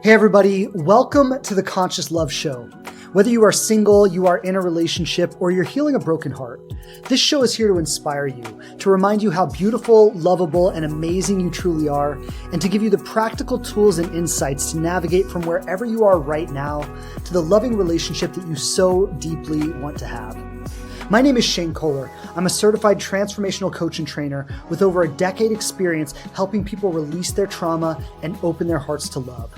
Hey everybody, welcome to the Conscious Love Show. Whether you are single, you are in a relationship, or you're healing a broken heart, this show is here to inspire you, to remind you how beautiful, lovable, and amazing you truly are, and to give you the practical tools and insights to navigate from wherever you are right now to the loving relationship that you so deeply want to have. My name is Shane Kohler. I'm a certified transformational coach and trainer with over a decade experience helping people release their trauma and open their hearts to love.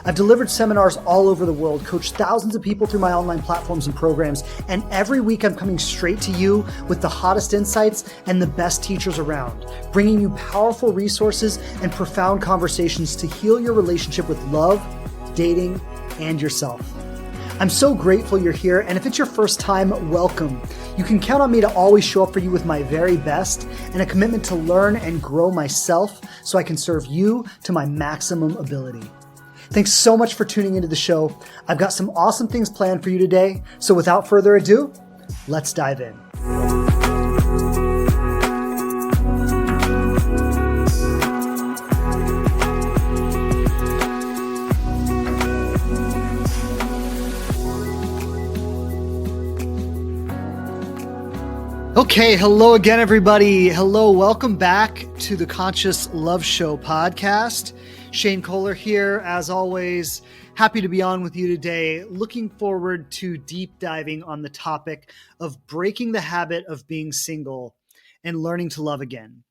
I've delivered seminars all over the world, coached thousands of people through my online platforms and programs, and every week I'm coming straight to you with the hottest insights and the best teachers around, bringing you powerful resources and profound conversations to heal your relationship with love, dating, and yourself. I'm so grateful you're here, and if it's your first time, welcome. You can count on me to always show up for you with my very best and a commitment to learn and grow myself so I can serve you to my maximum ability. Thanks so much for tuning into the show. I've got some awesome things planned for you today. So without further ado, let's dive in. Okay, hello again, everybody. Hello, welcome back to the Conscious Love Show podcast. Shane Kohler here, as always. Happy to be on with you today. Looking forward to deep diving on the topic of breaking the habit of being single and learning to love again.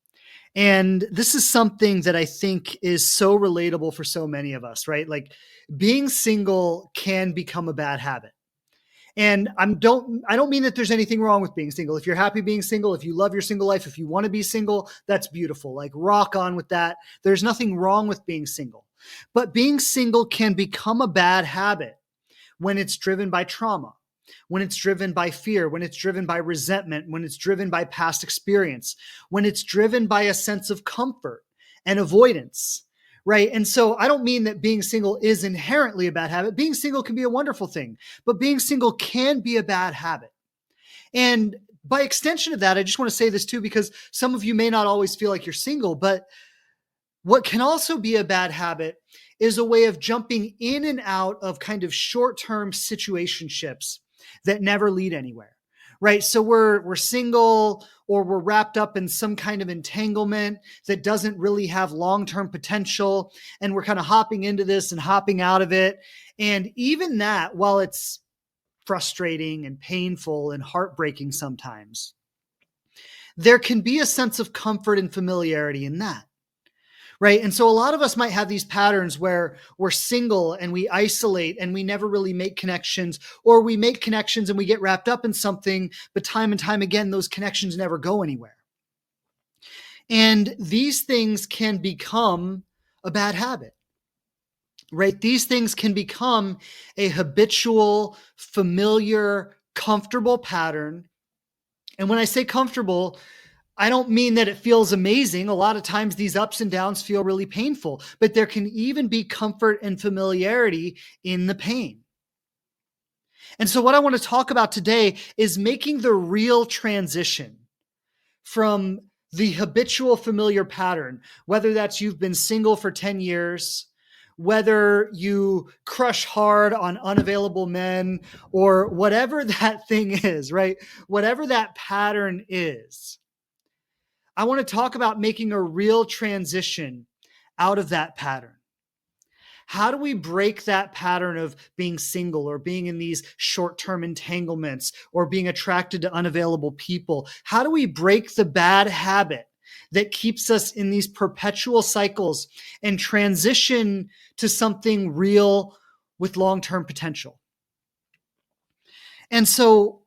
And this is something that I think is so relatable for so many of us, right? Like being single can become a bad habit. And I don't mean that there's anything wrong with being single. If you're happy being single, if you love your single life, if you want to be single, that's beautiful. Like rock on with that. There's nothing wrong with being single. But being single can become a bad habit when it's driven by trauma, when it's driven by fear, when it's driven by resentment, when it's driven by past experience, when it's driven by a sense of comfort and avoidance. Right. And so I don't mean that being single is inherently a bad habit. Being single can be a wonderful thing, but being single can be a bad habit. And by extension of that, I just want to say this too, because some of you may not always feel like you're single, but what can also be a bad habit is a way of jumping in and out of kind of short-term situationships that never lead anywhere. Right. So we're single or we're wrapped up in some kind of entanglement that doesn't really have long-term potential. And we're kind of hopping into this and hopping out of it. And even that, while it's frustrating and painful and heartbreaking sometimes, there can be a sense of comfort and familiarity in that. Right. And so a lot of us might have these patterns where we're single and we isolate and we never really make connections, or we make connections and we get wrapped up in something, but time and time again, those connections never go anywhere. And these things can become a bad habit, right? These things can become a habitual, familiar, comfortable pattern. And when I say comfortable, I don't mean that it feels amazing. A lot of times these ups and downs feel really painful, but there can even be comfort and familiarity in the pain. And so what I want to talk about today is making the real transition from the habitual familiar pattern, whether that's you've been single for 10 years, whether you crush hard on unavailable men, or whatever that thing is, right? Whatever that pattern is. I want to talk about making a real transition out of that pattern. How do we break that pattern of being single or being in these short-term entanglements or being attracted to unavailable people? How do we break the bad habit that keeps us in these perpetual cycles and transition to something real with long-term potential? And so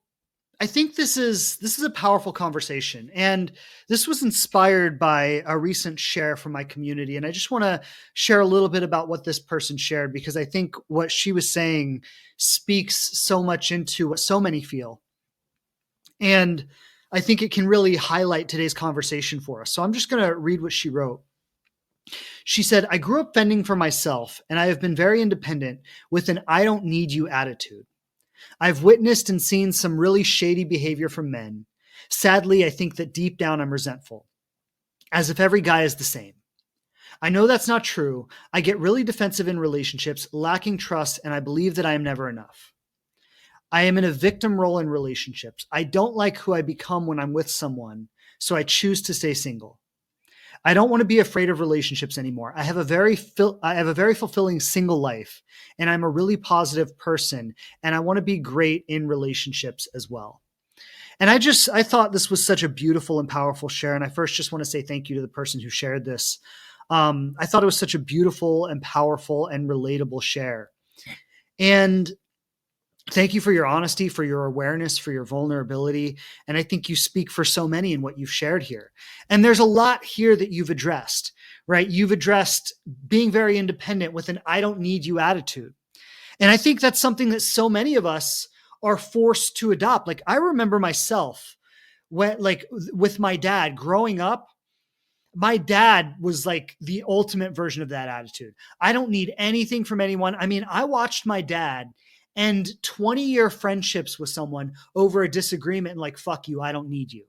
I think this is a powerful conversation, and this was inspired by a recent share from my community. And I just want to share a little bit about what this person shared, because I think what she was saying speaks so much into what so many feel. And I think it can really highlight today's conversation for us. So I'm just going to read what she wrote. She said, "I grew up fending for myself, and I have been very independent with an I don't need you attitude. I've witnessed and seen some really shady behavior from men. Sadly, I think that deep down I'm resentful, as if every guy is the same. I know that's not true. I get really defensive in relationships, lacking trust, and I believe that I am never enough. I am in a victim role in relationships. I don't like who I become when I'm with someone, so I choose to stay single. I don't want to be afraid of relationships anymore. I have a very fulfilling single life, and I'm a really positive person, and I want to be great in relationships as well. And I thought this was such a beautiful and powerful share. And I first just want to say thank you to the person who shared this. I thought it was such a beautiful and powerful and relatable share. And thank you for your honesty, for your awareness, for your vulnerability. And I think you speak for so many in what you've shared here. And there's a lot here that you've addressed, right? You've addressed being very independent with an I don't need you attitude. And I think that's something that so many of us are forced to adopt. Like I remember myself when, like with my dad growing up, my dad was like the ultimate version of that attitude. I don't need anything from anyone. I mean, I watched my dad end 20-year friendships with someone over a disagreement and like, fuck you, I don't need you.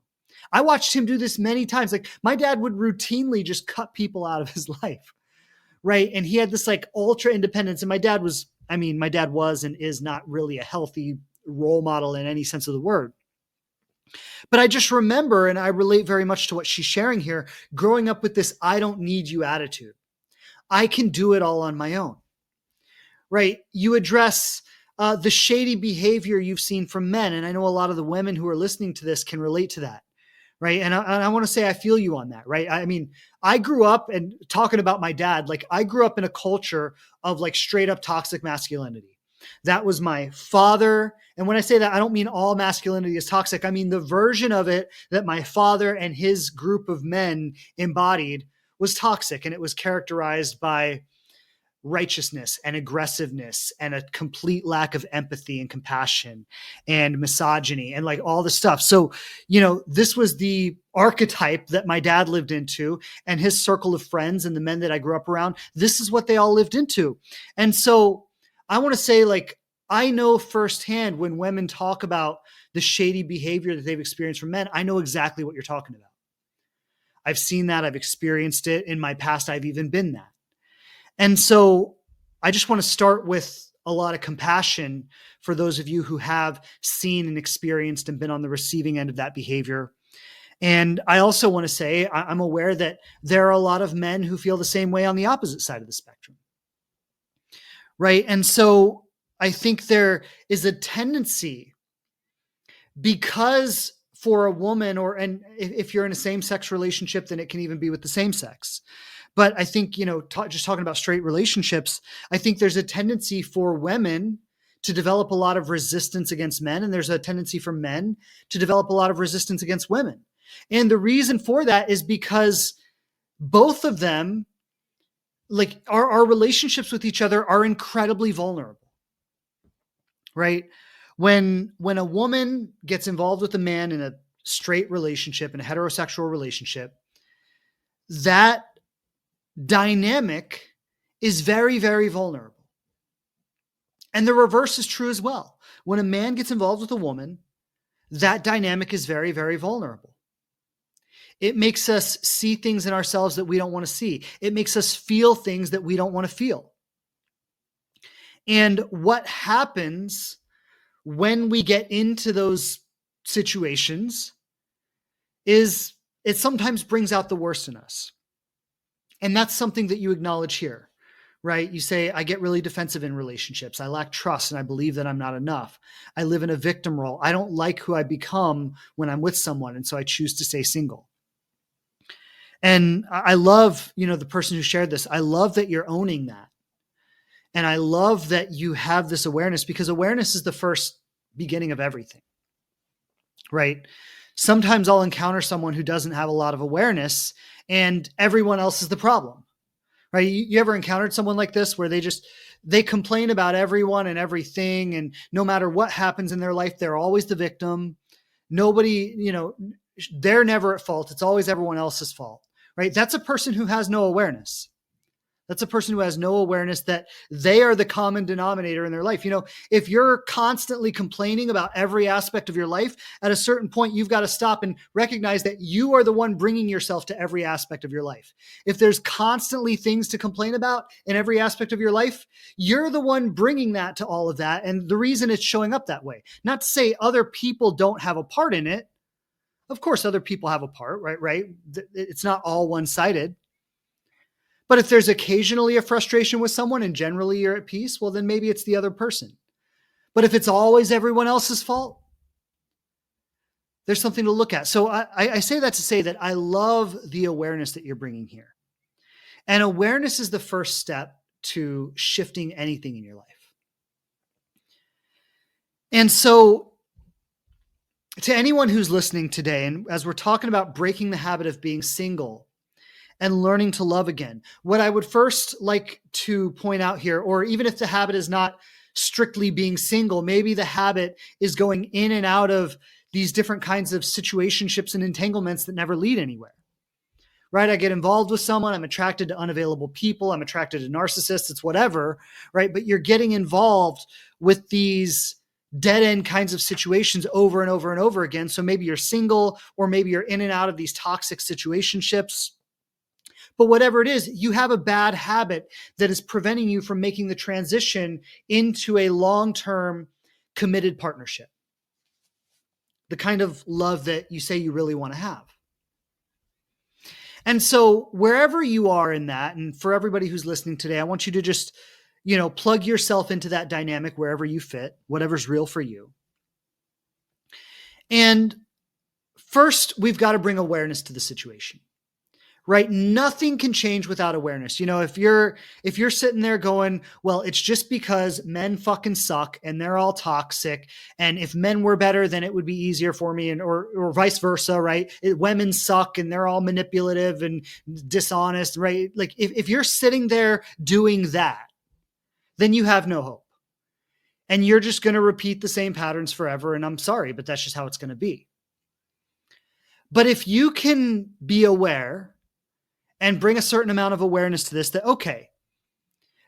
I watched him do this many times. Like my dad would routinely just cut people out of his life. Right. And he had this like ultra independence. And my dad was and is not really a healthy role model in any sense of the word. But I just remember, and I relate very much to what she's sharing here, growing up with this I don't need you attitude. I can do it all on my own. Right. You address the shady behavior you've seen from men. And I know a lot of the women who are listening to this can relate to that. Right. And I want to say I feel you on that. Right. I mean, I grew up, and talking about my dad, like I grew up in a culture of like straight up toxic masculinity. That was my father. And when I say that, I don't mean all masculinity is toxic. I mean the version of it that my father and his group of men embodied was toxic. And it was characterized by righteousness and aggressiveness and a complete lack of empathy and compassion and misogyny and like all the stuff. So, this was the archetype that my dad lived into, and his circle of friends and the men that I grew up around. This is what they all lived into. And so I want to say, like, I know firsthand when women talk about the shady behavior that they've experienced from men, I know exactly what you're talking about. I've seen that. I've experienced it in my past. I've even been that. And so I just want to start with a lot of compassion for those of you who have seen and experienced and been on the receiving end of that behavior. And I also want to say I'm aware that there are a lot of men who feel the same way on the opposite side of the spectrum. Right. And so I think there is a tendency, because for a woman, and if you're in a same-sex relationship, then it can even be with the same sex. But I think, just talking about straight relationships, I think there's a tendency for women to develop a lot of resistance against men. And there's a tendency for men to develop a lot of resistance against women. And the reason for that is because both of them, like our relationships with each other, are incredibly vulnerable, right? When a woman gets involved with a man in a straight relationship, in a heterosexual relationship, that dynamic is very, very vulnerable. And the reverse is true as well. When a man gets involved with a woman, that dynamic is very, very vulnerable. It makes us see things in ourselves that we don't want to see. It makes us feel things that we don't want to feel. And what happens when we get into those situations is it sometimes brings out the worst in us. And that's something that you acknowledge here, right? You say, I get really defensive in relationships. I lack trust and I believe that I'm not enough. I live in a victim role. I don't like who I become when I'm with someone. And so I choose to stay single. And I love, the person who shared this. I love that you're owning that. And I love that you have this awareness, because awareness is the first beginning of everything, right? Sometimes I'll encounter someone who doesn't have a lot of awareness and everyone else is the problem, right? You ever encountered someone like this where they complain about everyone and everything, and no matter what happens in their life, they're always the victim. Nobody, they're never at fault. It's always everyone else's fault, right? That's a person who has no awareness. That's a person who has no awareness that they are the common denominator in their life. If you're constantly complaining about every aspect of your life, at a certain point, you've got to stop and recognize that you are the one bringing yourself to every aspect of your life. If there's constantly things to complain about in every aspect of your life, you're the one bringing that to all of that. And the reason it's showing up that way, not to say other people don't have a part in it. Of course, other people have a part, right? It's not all one-sided. But if there's occasionally a frustration with someone and generally you're at peace, well, then maybe it's the other person. But if it's always everyone else's fault, there's something to look at. So I say that to say that I love the awareness that you're bringing here. And awareness is the first step to shifting anything in your life. And so to anyone who's listening today, and as we're talking about breaking the habit of being single and learning to love again, what I would first like to point out here, or even if the habit is not strictly being single, maybe the habit is going in and out of these different kinds of situationships and entanglements that never lead anywhere, right? I get involved with someone, I'm attracted to unavailable people, I'm attracted to narcissists, it's whatever, right? But you're getting involved with these dead end kinds of situations over and over and over again. So maybe you're single, or maybe you're in and out of these toxic situationships. But whatever it is, you have a bad habit that is preventing you from making the transition into a long-term committed partnership, the kind of love that you say you really want to have. And so wherever you are in that, and for everybody who's listening today, I want you to just, plug yourself into that dynamic wherever you fit, whatever's real for you. And first, we've got to bring awareness to the situation. Right? Nothing can change without awareness. If you're sitting there going, well, it's just because men fucking suck and they're all toxic. And if men were better, then it would be easier for me, or vice versa, right? Women suck and they're all manipulative and dishonest, right? Like if you're sitting there doing that, then you have no hope. And you're just going to repeat the same patterns forever. And I'm sorry, but that's just how it's going to be. But if you can be aware and bring a certain amount of awareness to this, that, okay,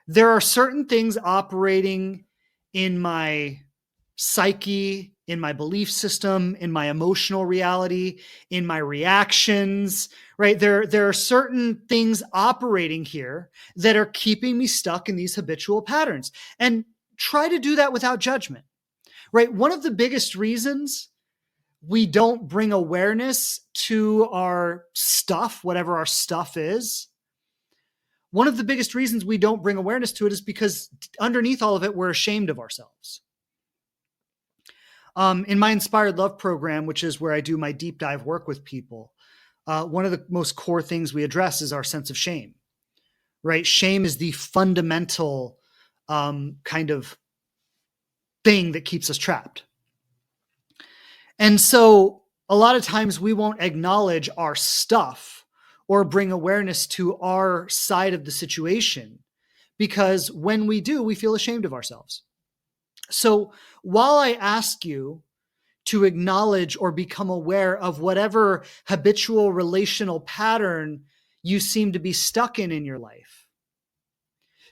there are certain things operating in my psyche, in my belief system, in my emotional reality, in my reactions, right? There are certain things operating here that are keeping me stuck in these habitual patterns. And try to do that without judgment, right? One of the biggest reasons we don't bring awareness to our stuff, whatever our stuff is, one of the biggest reasons we don't bring awareness to it is because underneath all of it, we're ashamed of ourselves. In my Inspired Love program, which is where I do my deep dive work with people, one of the most core things we address is our sense of shame, right? Shame is the fundamental kind of thing that keeps us trapped. And so a lot of times we won't acknowledge our stuff or bring awareness to our side of the situation, because when we do, we feel ashamed of ourselves. So while I ask you to acknowledge or become aware of whatever habitual relational pattern you seem to be stuck in your life,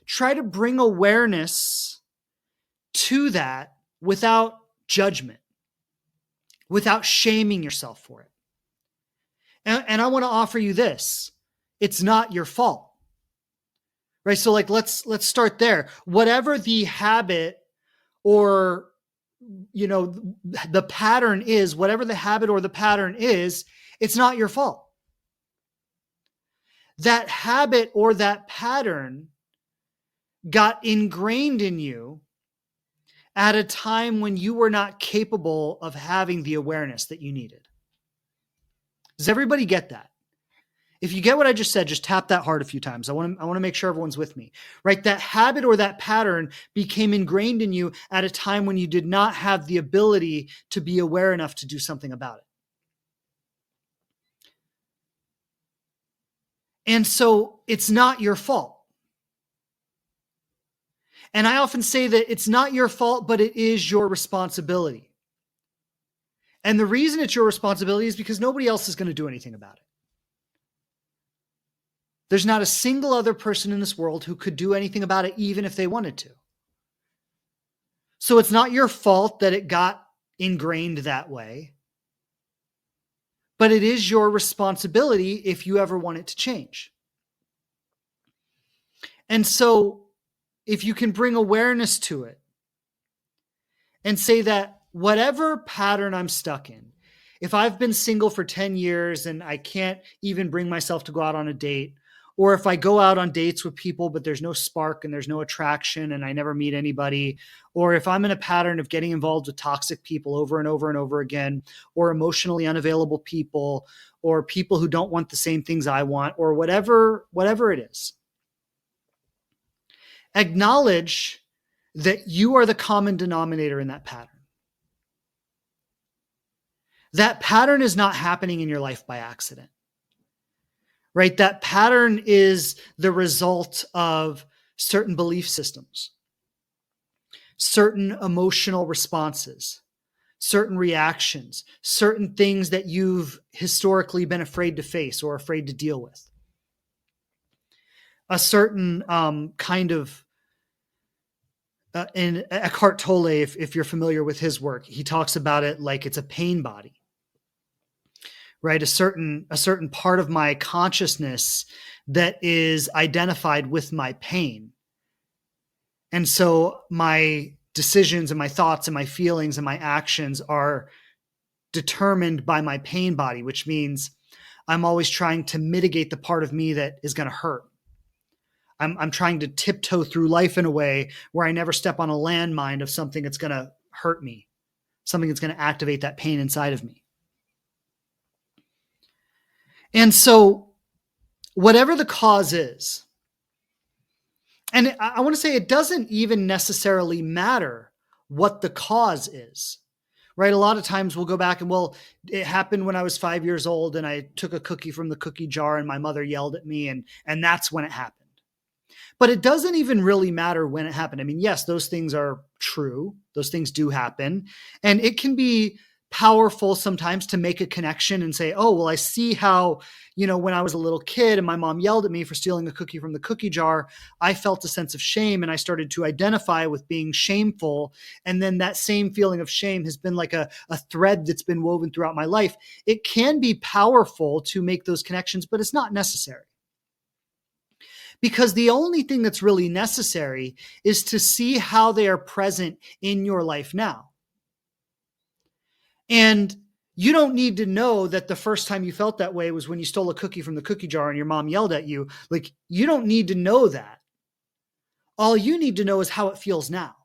try to bring awareness to that without judgment, without shaming yourself for it. And I want to offer you this. It's not your fault, right? So let's start there. Whatever the habit or, the pattern is, whatever the habit or the pattern is, it's not your fault. That habit or that pattern got ingrained in you at a time when you were not capable of having the awareness that you needed. Does everybody get that? If you get what I just said, just tap that hard a few times. I want to make sure everyone's with me, right? That habit or that pattern became ingrained in you at a time when you did not have the ability to be aware enough to do something about it. And so it's not your fault. And I often say that it's not your fault, but it is your responsibility. And the reason it's your responsibility is because nobody else is going to do anything about it. There's not a single other person in this world who could do anything about it, even if they wanted to. So it's not your fault that it got ingrained that way, but it is your responsibility if you ever want it to change. And so if you can bring awareness to it and say that whatever pattern I'm stuck in, if I've been single for 10 years and I can't even bring myself to go out on a date, or if I go out on dates with people, but there's no spark and there's no attraction and I never meet anybody, or if I'm in a pattern of getting involved with toxic people over and over and over again, or emotionally unavailable people, or people who don't want the same things I want, or whatever it is, acknowledge that you are the common denominator in that pattern. That pattern is not happening in your life by accident, right? That pattern is the result of certain belief systems, certain emotional responses, certain reactions, certain things that you've historically been afraid to face or afraid to deal with. A certain kind of in Eckhart Tolle, if you're familiar with his work, he talks about it like it's a pain body, right? A certain part of my consciousness that is identified with my pain. And so my decisions and my thoughts and my feelings and my actions are determined by my pain body, which means I'm always trying to mitigate the part of me that is going to hurt. I'm trying to tiptoe through life in a way where I never step on a landmine of something that's going to hurt me, something that's going to activate that pain inside of me. And so whatever the cause is, and I want to say it doesn't even necessarily matter what the cause is, right? A lot of times we'll go back and, well, it happened when I was 5 years old and I took a cookie from the cookie jar and my mother yelled at me and that's when it happened. But it doesn't even really matter when it happened. I mean, yes, those things are true. Those things do happen. And it can be powerful sometimes to make a connection and say, oh, well, I see how, when I was a little kid and my mom yelled at me for stealing a cookie from the cookie jar, I felt a sense of shame and I started to identify with being shameful. And then that same feeling of shame has been like a thread that's been woven throughout my life. It can be powerful to make those connections, but it's not necessary. Because the only thing that's really necessary is to see how they are present in your life now. And you don't need to know that the first time you felt that way was when you stole a cookie from the cookie jar and your mom yelled at you. Like, you don't need to know that. All you need to know is how it feels now.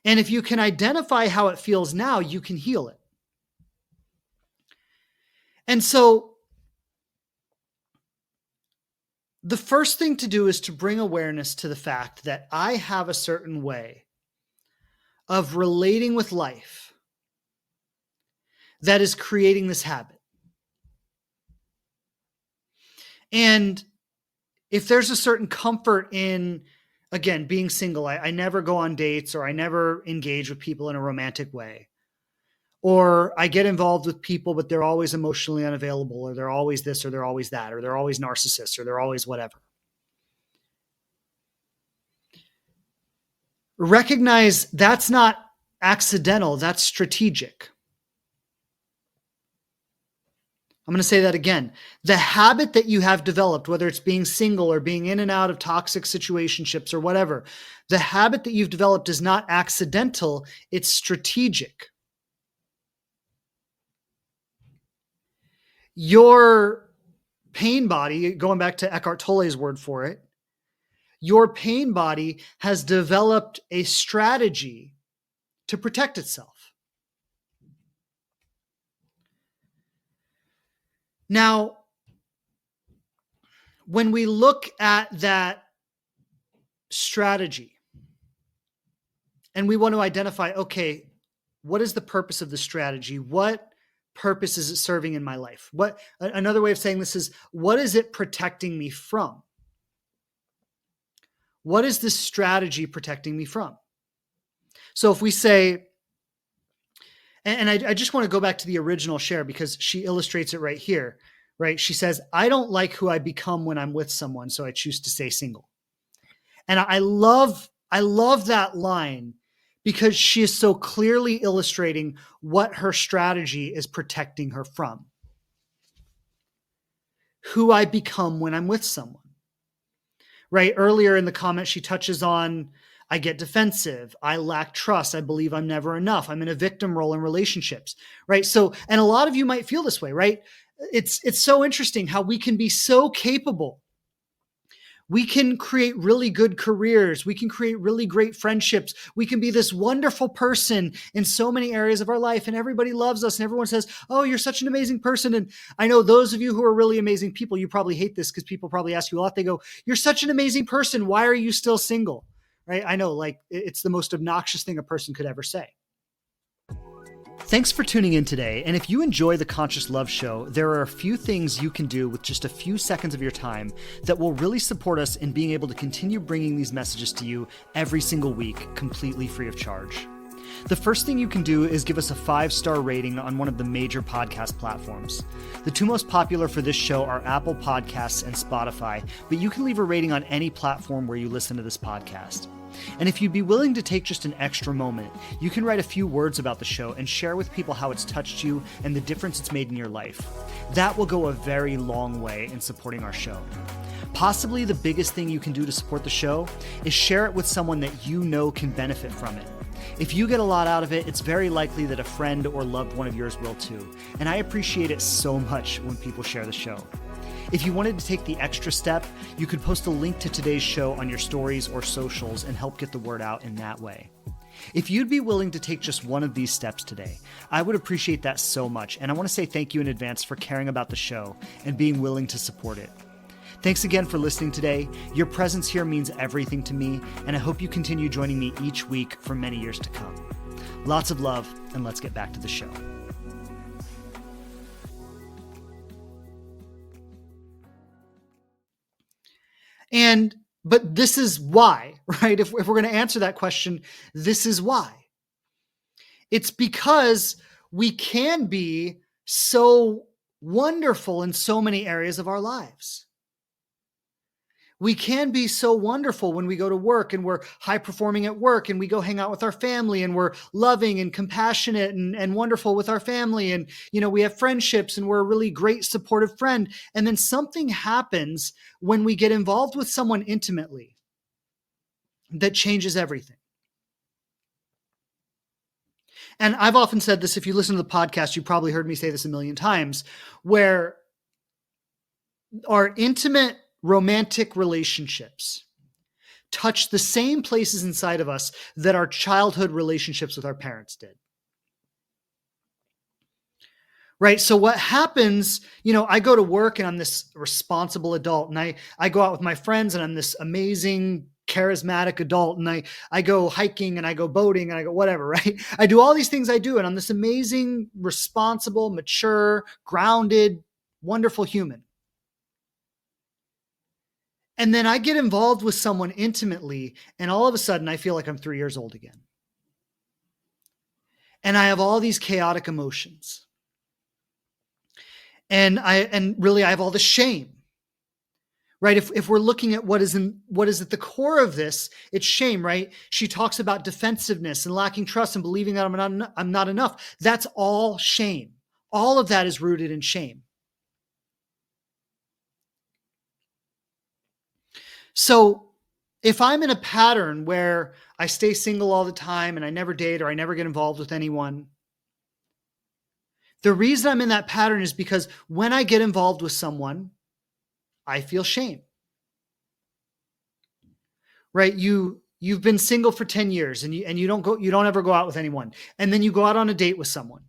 And if you can identify how it feels now, you can heal it. And so the first thing to do is to bring awareness to the fact that I have a certain way of relating with life that is creating this habit. And if there's a certain comfort in, again, being single, I never go on dates or I never engage with people in a romantic way. Or I get involved with people, but they're always emotionally unavailable, or they're always this, or they're always that, or they're always narcissists, or they're always whatever. Recognize that's not accidental, that's strategic. I'm going to say that again. The habit that you have developed, whether it's being single or being in and out of toxic situationships or whatever, the habit that you've developed is not accidental, it's strategic. Your pain body, going back to Eckhart Tolle's word for it, your pain body has developed a strategy to protect itself. Now, when we look at that strategy and we want to identify, okay, what is the purpose of the strategy? What purpose is it serving in my life? What, another way of saying this is, what is it protecting me from? What is this strategy protecting me from? So if we say, and I just want to go back to the original share because she illustrates it right here. right? She says, I don't like who I become when I'm with someone, so I choose to stay single. And I love that line because she is so clearly illustrating what her strategy is protecting her from. Who I become when I'm with someone. Right? Earlier in the comment, she touches on, I get defensive. I lack trust. I believe I'm never enough. I'm in a victim role in relationships, right? So, and a lot of you might feel this way, right? It's so interesting how we can be so capable. We can create really good careers. We can create really great friendships. We can be this wonderful person in so many areas of our life, and everybody loves us, and everyone says, oh, you're such an amazing person. And I know those of you who are really amazing people, you probably hate this because people probably ask you a lot. They go, you're such an amazing person. Why are you still single? Right? I know, like, it's the most obnoxious thing a person could ever say. Thanks for tuning in today, and if you enjoy the Conscious Love Show, there are a few things you can do with just a few seconds of your time that will really support us in being able to continue bringing these messages to you every single week, completely free of charge. The first thing you can do is give us a 5-star rating on one of the major podcast platforms. The two most popular for this show are Apple Podcasts and Spotify, but you can leave a rating on any platform where you listen to this podcast. And if you'd be willing to take just an extra moment, you can write a few words about the show and share with people how it's touched you and the difference it's made in your life. That will go a very long way in supporting our show. Possibly the biggest thing you can do to support the show is share it with someone that you know can benefit from it. If you get a lot out of it, it's very likely that a friend or loved one of yours will too. And I appreciate it so much when people share the show. If you wanted to take the extra step, you could post a link to today's show on your stories or socials and help get the word out in that way. If you'd be willing to take just one of these steps today, I would appreciate that so much. And I want to say thank you in advance for caring about the show and being willing to support it. Thanks again for listening today. Your presence here means everything to me, and I hope you continue joining me each week for many years to come. Lots of love, and let's get back to the show. But this is why, right? If we're going to answer that question, this is why. It's because we can be so wonderful in so many areas of our lives. We can be so wonderful when we go to work and we're high performing at work, and we go hang out with our family and we're loving and compassionate and wonderful with our family. And, we have friendships and we're a really great supportive friend. And then something happens when we get involved with someone intimately that changes everything. And I've often said this, if you listen to the podcast, you probably heard me say this a million times, where our intimate romantic relationships touch the same places inside of us that our childhood relationships with our parents did. Right? So what happens, I go to work and I'm this responsible adult, and I go out with my friends and I'm this amazing, charismatic adult, and I go hiking and I go boating and I go whatever, right? I do all these things I do, and I'm this amazing, responsible, mature, grounded, wonderful human. And then I get involved with someone intimately, and all of a sudden I feel like I'm 3 years old again. And I have all these chaotic emotions. And really I have all the shame. Right? If we're looking at what is at the core of this, it's shame, right? She talks about defensiveness and lacking trust and believing that I'm not enough. That's all shame. All of that is rooted in shame. So if I'm in a pattern where I stay single all the time and I never date or I never get involved with anyone, the reason I'm in that pattern is because when I get involved with someone, I feel shame. Right? You've been single for 10 years and you don't ever go out with anyone. And then you go out on a date with someone.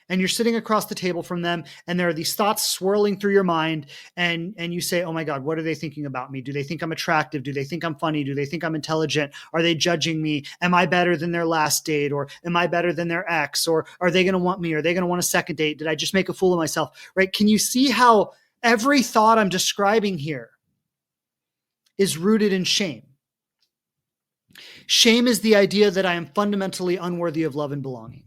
And you're sitting across the table from them, and there are these thoughts swirling through your mind, and you say, oh my God, what are they thinking about me? Do they think I'm attractive? Do they think I'm funny? Do they think I'm intelligent? Are they judging me? Am I better than their last date? Or am I better than their ex? Or are they going to want me? Are they going to want a second date? Did I just make a fool of myself? Right? Can you see how every thought I'm describing here is rooted in shame? Shame is the idea that I am fundamentally unworthy of love and belonging.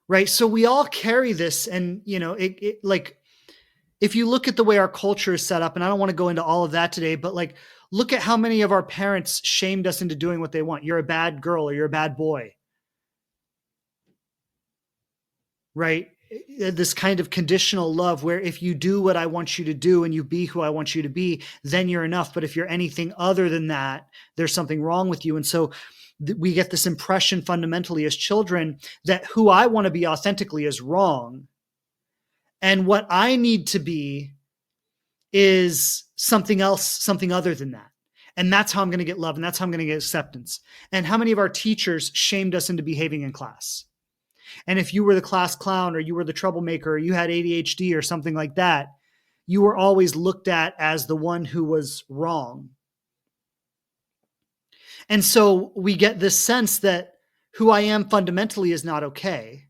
right? So we all carry this, and it like, if you look at the way our culture is set up, and I don't want to go into all of that today, but like, look at how many of our parents shamed us into doing what they want. You're a bad girl or you're a bad boy, right? This kind of conditional love where if you do what I want you to do and you be who I want you to be, then you're enough. But if you're anything other than that, there's something wrong with you. And so we get this impression fundamentally as children that who I want to be authentically is wrong. And what I need to be is something else, something other than that. And that's how I'm going to get love. And that's how I'm going to get acceptance. And how many of our teachers shamed us into behaving in class? And if you were the class clown or you were the troublemaker or you had ADHD or something like that, you were always looked at as the one who was wrong. And so we get this sense that who I am fundamentally is not okay.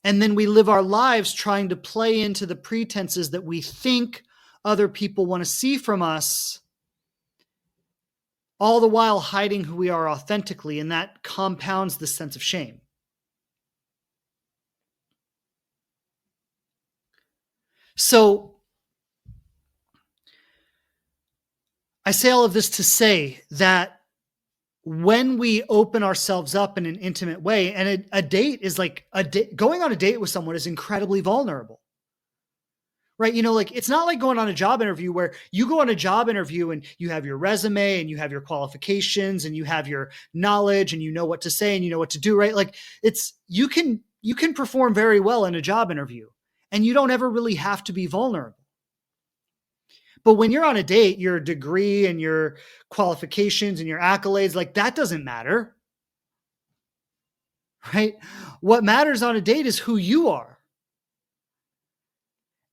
And then we live our lives trying to play into the pretenses that we think other people want to see from us, all the while hiding who we are authentically. And that compounds the sense of shame. So I say all of this to say that when we open ourselves up in an intimate way, and a date is like going on a date with someone is incredibly vulnerable, right? Like, it's not like going on a job interview where you go on a job interview and you have your resume and you have your qualifications and you have your knowledge and you know what to say and you know what to do, right? Like, you can perform very well in a job interview and you don't ever really have to be vulnerable. But when you're on a date, your degree and your qualifications and your accolades, like, that doesn't matter, right? What matters on a date is who you are.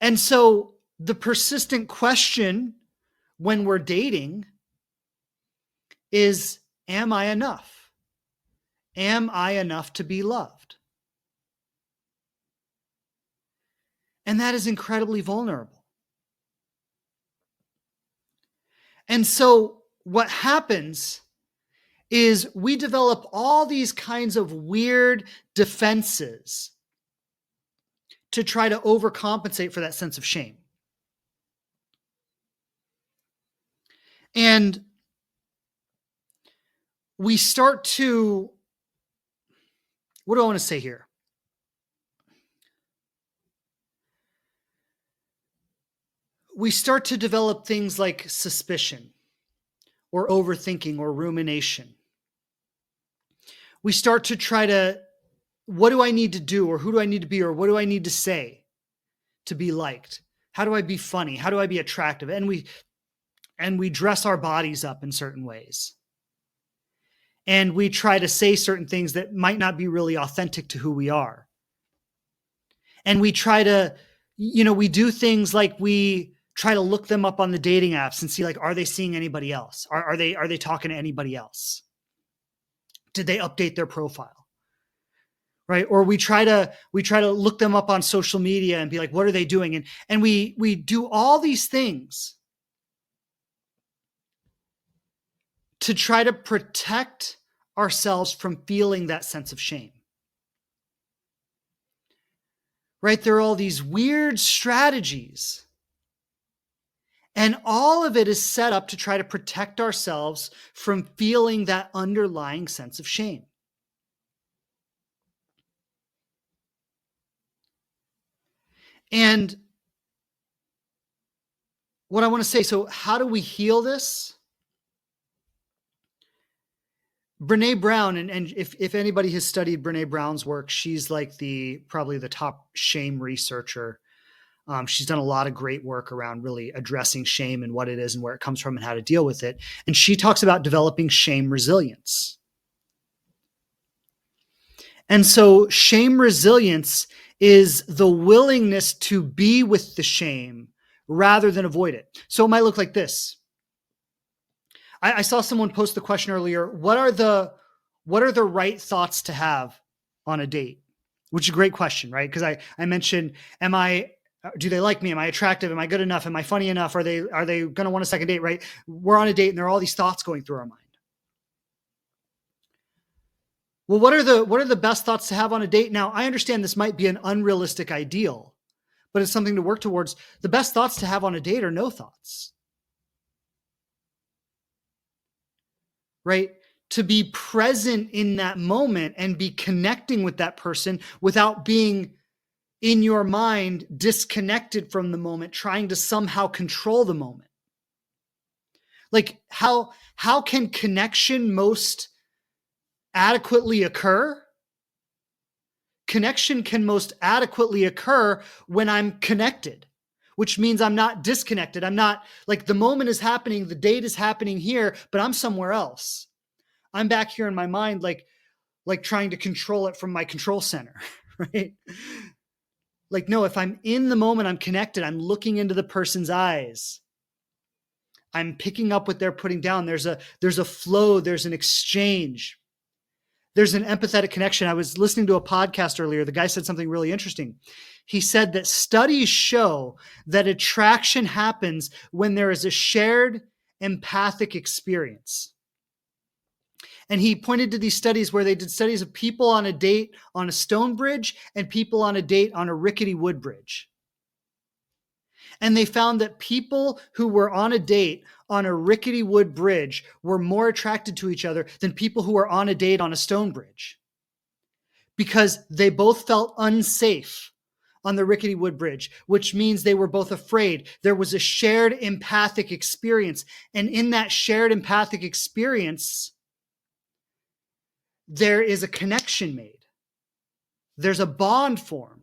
And so the persistent question when we're dating is, am I enough? Am I enough to be loved? And that is incredibly vulnerable. And so what happens is we develop all these kinds of weird defenses to try to overcompensate for that sense of shame. And we start to, what do I want to say here? We start to develop things like suspicion or overthinking or rumination. We start to try to, what do I need to do, or who do I need to be, or what do I need to say to be liked? How do I be funny? How do I be attractive? And we dress our bodies up in certain ways. And we try to say certain things that might not be really authentic to who we are. And we try to, we do things like we try to look them up on the dating apps and see, like, are they seeing anybody else? Are they talking to anybody else? Did they update their profile? Right? Or we try to look them up on social media and be like, what are they doing? And we do all these things to try to protect ourselves from feeling that sense of shame. Right? There are all these weird strategies. And all of it is set up to try to protect ourselves from feeling that underlying sense of shame. And what I want to say, so how do we heal this? Brene Brown, and if anybody has studied Brene Brown's work, she's like probably the top shame researcher. She's done a lot of great work around really addressing shame and what it is and where it comes from and how to deal with it. And she talks about developing shame resilience. And so shame resilience is the willingness to be with the shame rather than avoid it. So it might look like this. I saw someone post the question earlier, what are the right thoughts to have on a date? Which is a great question, right? Because I mentioned, do they like me? Am I attractive? Am I good enough? Am I funny enough? Are they going to want a second date, right? We're on a date and there are all these thoughts going through our mind. Well, what are the best thoughts to have on a date? Now, I understand this might be an unrealistic ideal, but it's something to work towards. The best thoughts to have on a date are no thoughts, right? To be present in that moment and be connecting with that person without being in your mind disconnected from the moment, trying to somehow control the moment. Like how can connection most adequately occur? Connection can most adequately occur when I'm connected, which means I'm not disconnected. I'm not like the moment is happening, the date is happening here, but I'm somewhere else. I'm back here in my mind, like trying to control it from my control center, right? Like, no, if I'm in the moment, I'm connected. I'm looking into the person's eyes. I'm picking up what they're putting down. There's a flow, there's an exchange. There's an empathetic connection. I was listening to a podcast earlier. The guy said something really interesting. He said that studies show that attraction happens when there is a shared empathic experience. And he pointed to these studies where they did studies of people on a date on a stone bridge and people on a date on a rickety wood bridge. And they found that people who were on a date on a rickety wood bridge were more attracted to each other than people who were on a date on a stone bridge, because they both felt unsafe on the rickety wood bridge, which means they were both afraid. There was a shared empathic experience. And in that shared empathic experience, there is a connection made. There's a bond formed.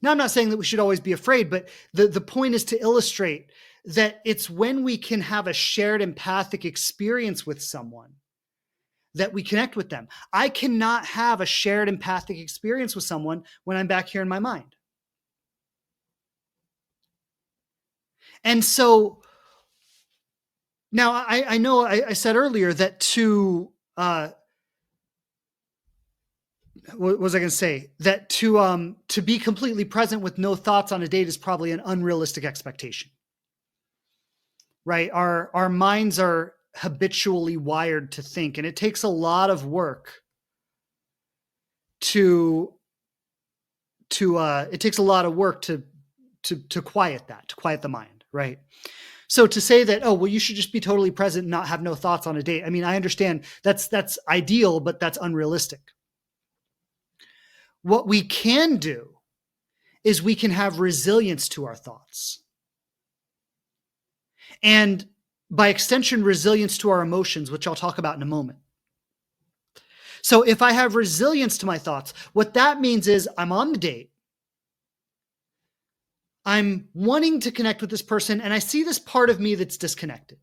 Now, I'm not saying that we should always be afraid, but the point is to illustrate that it's when we can have a shared empathic experience with someone that we connect with them. I cannot have a shared empathic experience with someone when I'm back here in my mind. And so now I know I said earlier that what was I going to say? That to be completely present with no thoughts on a date is probably an unrealistic expectation, right? Our minds are habitually wired to think, and it takes a lot of work to quiet that, to quiet the mind, right? So to say that, oh, well, you should just be totally present and not have no thoughts on a date. I mean, I understand that's ideal, but that's unrealistic. What we can do is we can have resilience to our thoughts. And by extension, resilience to our emotions, which I'll talk about in a moment. So if I have resilience to my thoughts, what that means is I'm on the date. I'm wanting to connect with this person, and I see this part of me that's disconnected.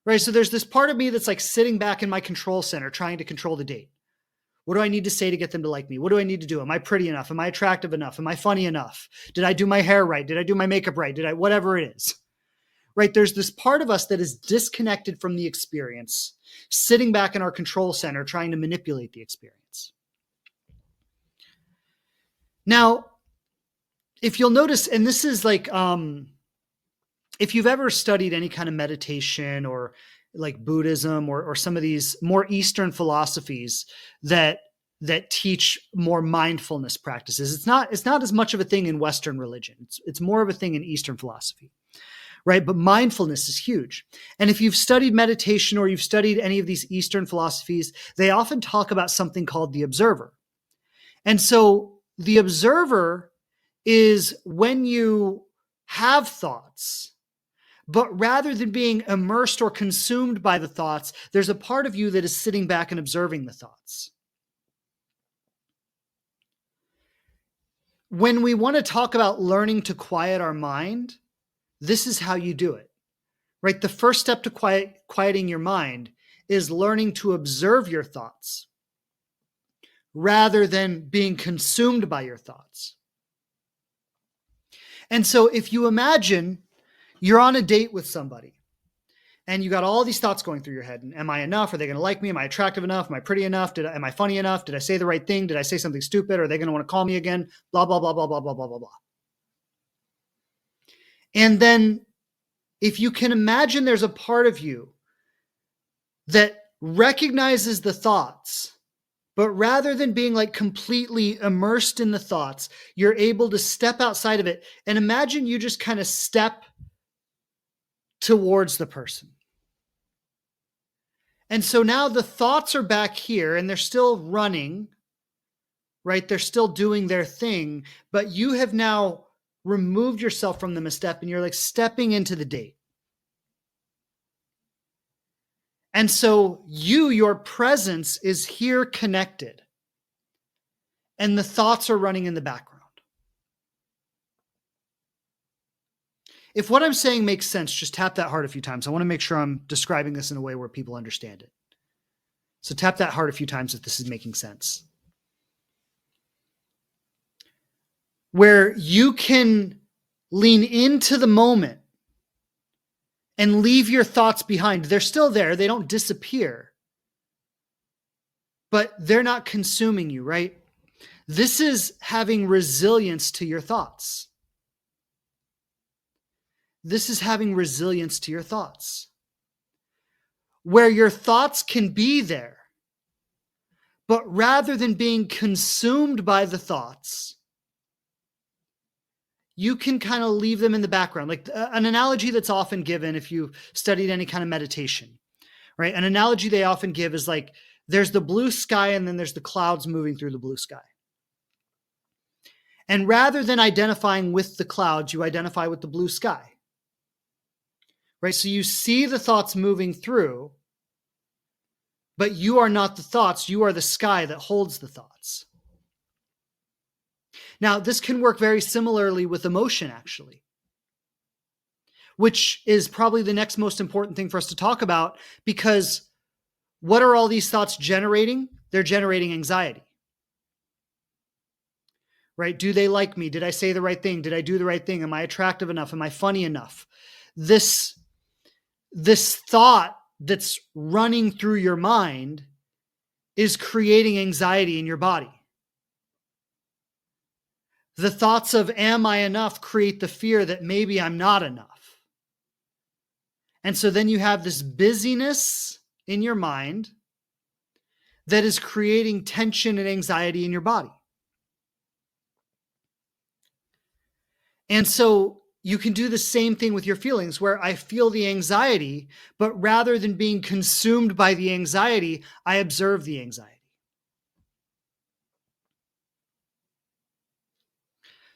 Right? So there's this part of me that's like sitting back in my control center trying to control the date. What do I need to say to get them to like me? What do I need to do? Am I pretty enough? Am I attractive enough? Am I funny enough? Did I do my hair right? Did I do my makeup right? Whatever it is, right? There's this part of us that is disconnected from the experience, sitting back in our control center, trying to manipulate the experience. Now, if you'll notice, and this is like, if you've ever studied any kind of meditation or like Buddhism or some of these more Eastern philosophies that teach more mindfulness practices, it's not as much of a thing in Western religion. It's more of a thing in Eastern philosophy, right? But mindfulness is huge. And if you've studied meditation or you've studied any of these Eastern philosophies, they often talk about something called the observer. And so the observer is when you have thoughts, but rather than being immersed or consumed by the thoughts, there's a part of you that is sitting back and observing the thoughts. When we want to talk about learning to quiet our mind, this is how you do it, right? The first step to quieting your mind is learning to observe your thoughts rather than being consumed by your thoughts. And so if you imagine you're on a date with somebody and you got all these thoughts going through your head. And am I enough? Are they going to like me? Am I attractive enough? Am I pretty enough? Am I funny enough? Did I say the right thing? Did I say something stupid? Are they going to want to call me again? Blah, blah, blah, blah, blah, blah, blah, blah, blah. And then if you can imagine there's a part of you that recognizes the thoughts, but rather than being like completely immersed in the thoughts, you're able to step outside of it. And imagine you just kind of step towards the person. And so now the thoughts are back here and they're still running, right? They're still doing their thing, but you have now removed yourself from them a step and you're like stepping into the date. And so your presence is here connected and the thoughts are running in the background. If what I'm saying makes sense, just tap that heart a few times. I want to make sure I'm describing this in a way where people understand it. So tap that heart a few times if this is making sense. Where you can lean into the moment and leave your thoughts behind. They're still there. They don't disappear. But they're not consuming you, right? This is having resilience to your thoughts. This is having resilience to your thoughts. Where your thoughts can be there, but rather than being consumed by the thoughts, you can kind of leave them in the background. Like an analogy that's often given if you studied any kind of meditation, right? An analogy they often give is like, there's the blue sky and then there's the clouds moving through the blue sky. And rather than identifying with the clouds, you identify with the blue sky, right? So you see the thoughts moving through, but you are not the thoughts. You are the sky that holds the thoughts. Now, this can work very similarly with emotion, actually, which is probably the next most important thing for us to talk about, because what are all these thoughts generating? They're generating anxiety, right? Do they like me? Did I say the right thing? Did I do the right thing? Am I attractive enough? Am I funny enough? This thought that's running through your mind is creating anxiety in your body. The thoughts of am I enough create the fear that maybe I'm not enough. And so then you have this busyness in your mind that is creating tension and anxiety in your body. And so you can do the same thing with your feelings, where I feel the anxiety, but rather than being consumed by the anxiety, I observe the anxiety.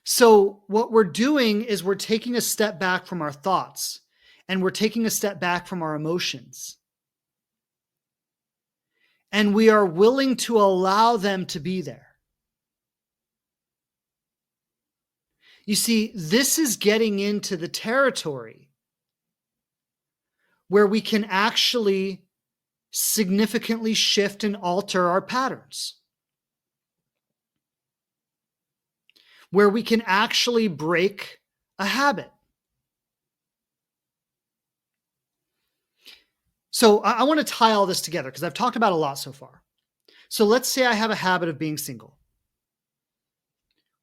So what we're doing is we're taking a step back from our thoughts and we're taking a step back from our emotions. And we are willing to allow them to be there. You see, this is getting into the territory where we can actually significantly shift and alter our patterns. Where we can actually break a habit. So I want to tie all this together because I've talked about a lot so far. So let's say I have a habit of being single,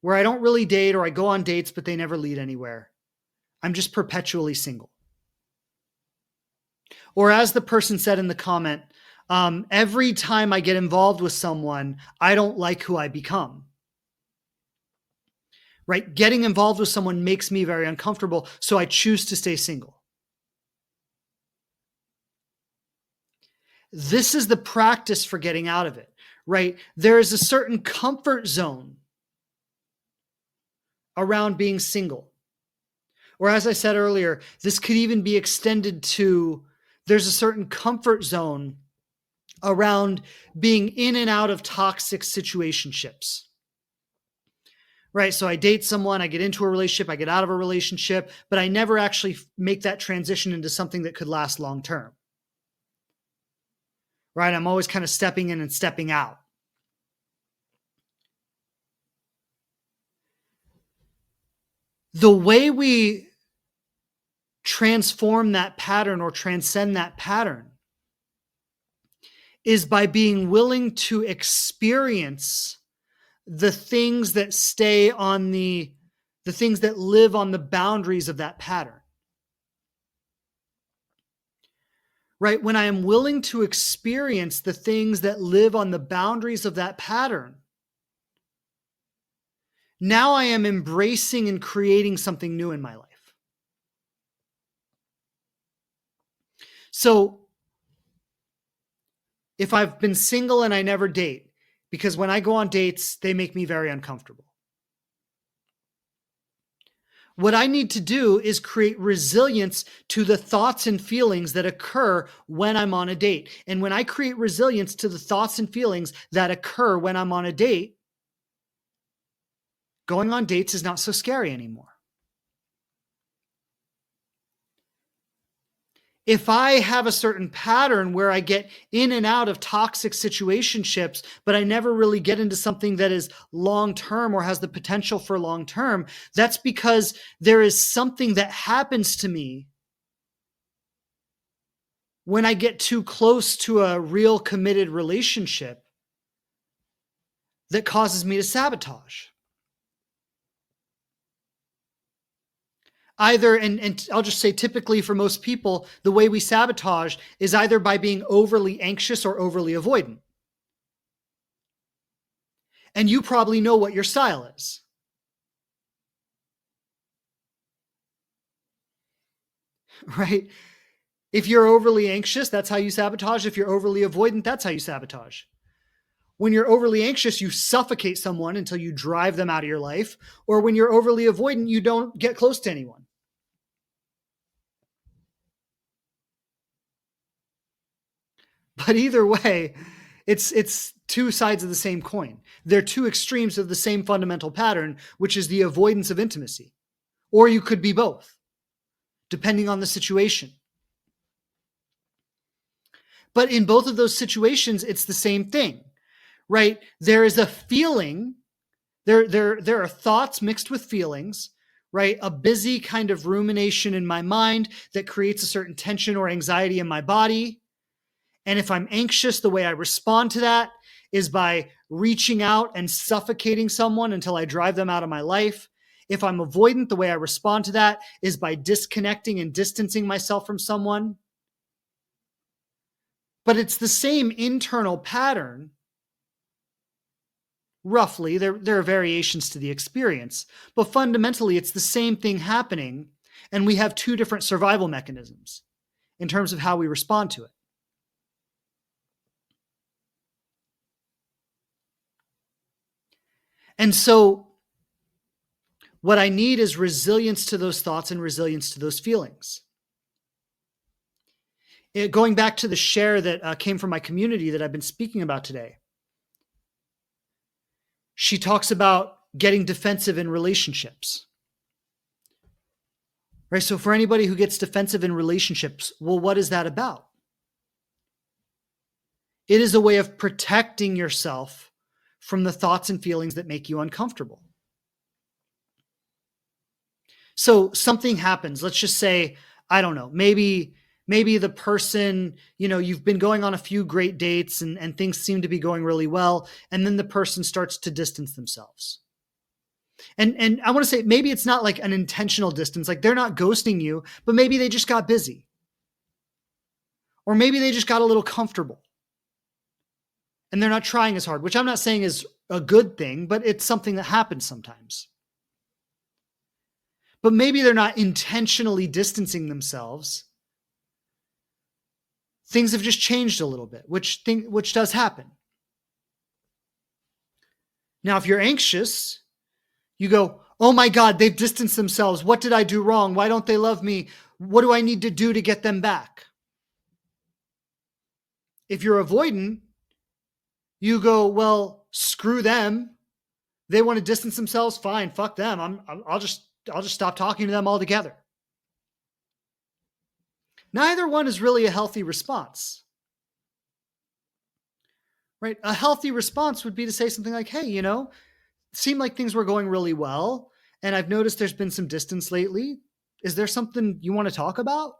where I don't really date, or I go on dates, but they never lead anywhere. I'm just perpetually single. Or as the person said in the comment, every time I get involved with someone, I don't like who I become. Right? Getting involved with someone makes me very uncomfortable, so I choose to stay single. This is the practice for getting out of it, right? There is a certain comfort zone around being single. Or as I said earlier, this could even be extended to, there's a certain comfort zone around being in and out of toxic situationships. Right? So I date someone, I get into a relationship, I get out of a relationship, but I never actually make that transition into something that could last long term. Right? I'm always kind of stepping in and stepping out. The way we transform that pattern or transcend that pattern is by being willing to experience the things that stay on the things that live on the boundaries of that pattern. right? When I am willing to experience the things that live on the boundaries of that pattern, now I am embracing and creating something new in my life. So if I've been single and I never date, because when I go on dates, they make me very uncomfortable. What I need to do is create resilience to the thoughts and feelings that occur when I'm on a date. And when I create resilience to the thoughts and feelings that occur when I'm on a date, going on dates is not so scary anymore. If I have a certain pattern where I get in and out of toxic situationships, but I never really get into something that is long-term or has the potential for long-term, that's because there is something that happens to me when I get too close to a real committed relationship that causes me to sabotage. Either, and I'll just say typically for most people, the way we sabotage is either by being overly anxious or overly avoidant. And you probably know what your style is. Right? If you're overly anxious, that's how you sabotage. If you're overly avoidant, that's how you sabotage. When you're overly anxious, you suffocate someone until you drive them out of your life. Or when you're overly avoidant, you don't get close to anyone. But either way, it's two sides of the same coin. They're two extremes of the same fundamental pattern, which is the avoidance of intimacy. Or you could be both, depending on the situation. But in both of those situations, it's the same thing, right? There is a feeling, there are thoughts mixed with feelings, right? A busy kind of rumination in my mind that creates a certain tension or anxiety in my body. And if I'm anxious, the way I respond to that is by reaching out and suffocating someone until I drive them out of my life. If I'm avoidant, the way I respond to that is by disconnecting and distancing myself from someone. But it's the same internal pattern. Roughly, there are variations to the experience, but fundamentally, it's the same thing happening, and we have two different survival mechanisms in terms of how we respond to it. And so what I need is resilience to those thoughts and resilience to those feelings. Going back to the share that came from my community that I've been speaking about today, she talks about getting defensive in relationships. Right? So for anybody who gets defensive in relationships, well, what is that about? It is a way of protecting yourself from the thoughts and feelings that make you uncomfortable. So something happens. Let's just say, I don't know, maybe the person, you've been going on a few great dates and things seem to be going really well. And then the person starts to distance themselves. And I want to say, maybe it's not like an intentional distance, like they're not ghosting you, but maybe they just got busy. Or maybe they just got a little comfortable. And they're not trying as hard, which I'm not saying is a good thing, but it's something that happens sometimes. But maybe they're not intentionally distancing themselves. Things have just changed a little bit, which does happen. Now, if you're anxious, you go, oh my God, they've distanced themselves. What did I do wrong? Why don't they love me? What do I need to do to get them back? If you're avoidant, you go, well, screw them. They want to distance themselves. Fine. Fuck them. I'll just stop talking to them altogether. Neither one is really a healthy response, right? A healthy response would be to say something like, hey, it seemed like things were going really well, and I've noticed there's been some distance lately. Is there something you want to talk about?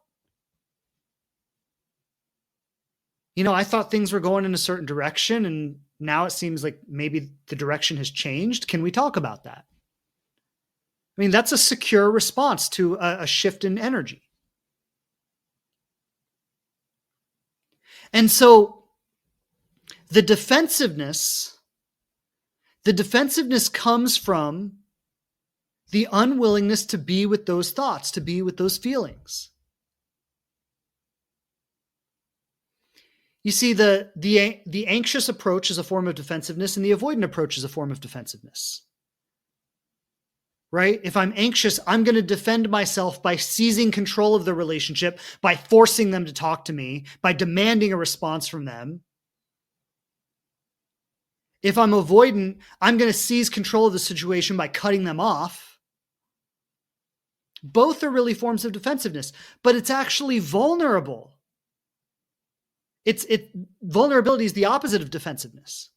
I thought things were going in a certain direction, and now it seems like maybe the direction has changed. Can we talk about that? I mean, that's a secure response to a shift in energy. And so the defensiveness comes from the unwillingness to be with those thoughts, to be with those feelings. You see, the anxious approach is a form of defensiveness, and the avoidant approach is a form of defensiveness. Right? If I'm anxious, I'm going to defend myself by seizing control of the relationship, by forcing them to talk to me, by demanding a response from them. If I'm avoidant, I'm going to seize control of the situation by cutting them off. Both are really forms of defensiveness, but it's actually vulnerable. Vulnerability is the opposite of defensiveness.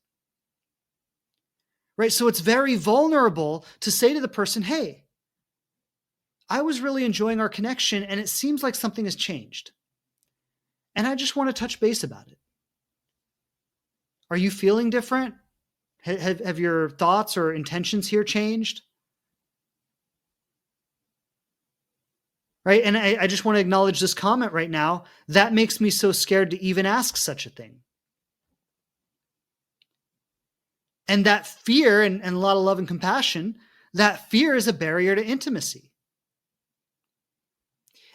Right? So it's very vulnerable to say to the person, hey, I was really enjoying our connection and it seems like something has changed. And I just want to touch base about it. Are you feeling different? Have your thoughts or intentions here changed? Right? And I just want to acknowledge this comment right now. That makes me so scared to even ask such a thing. And that fear and a lot of love and compassion, that fear is a barrier to intimacy.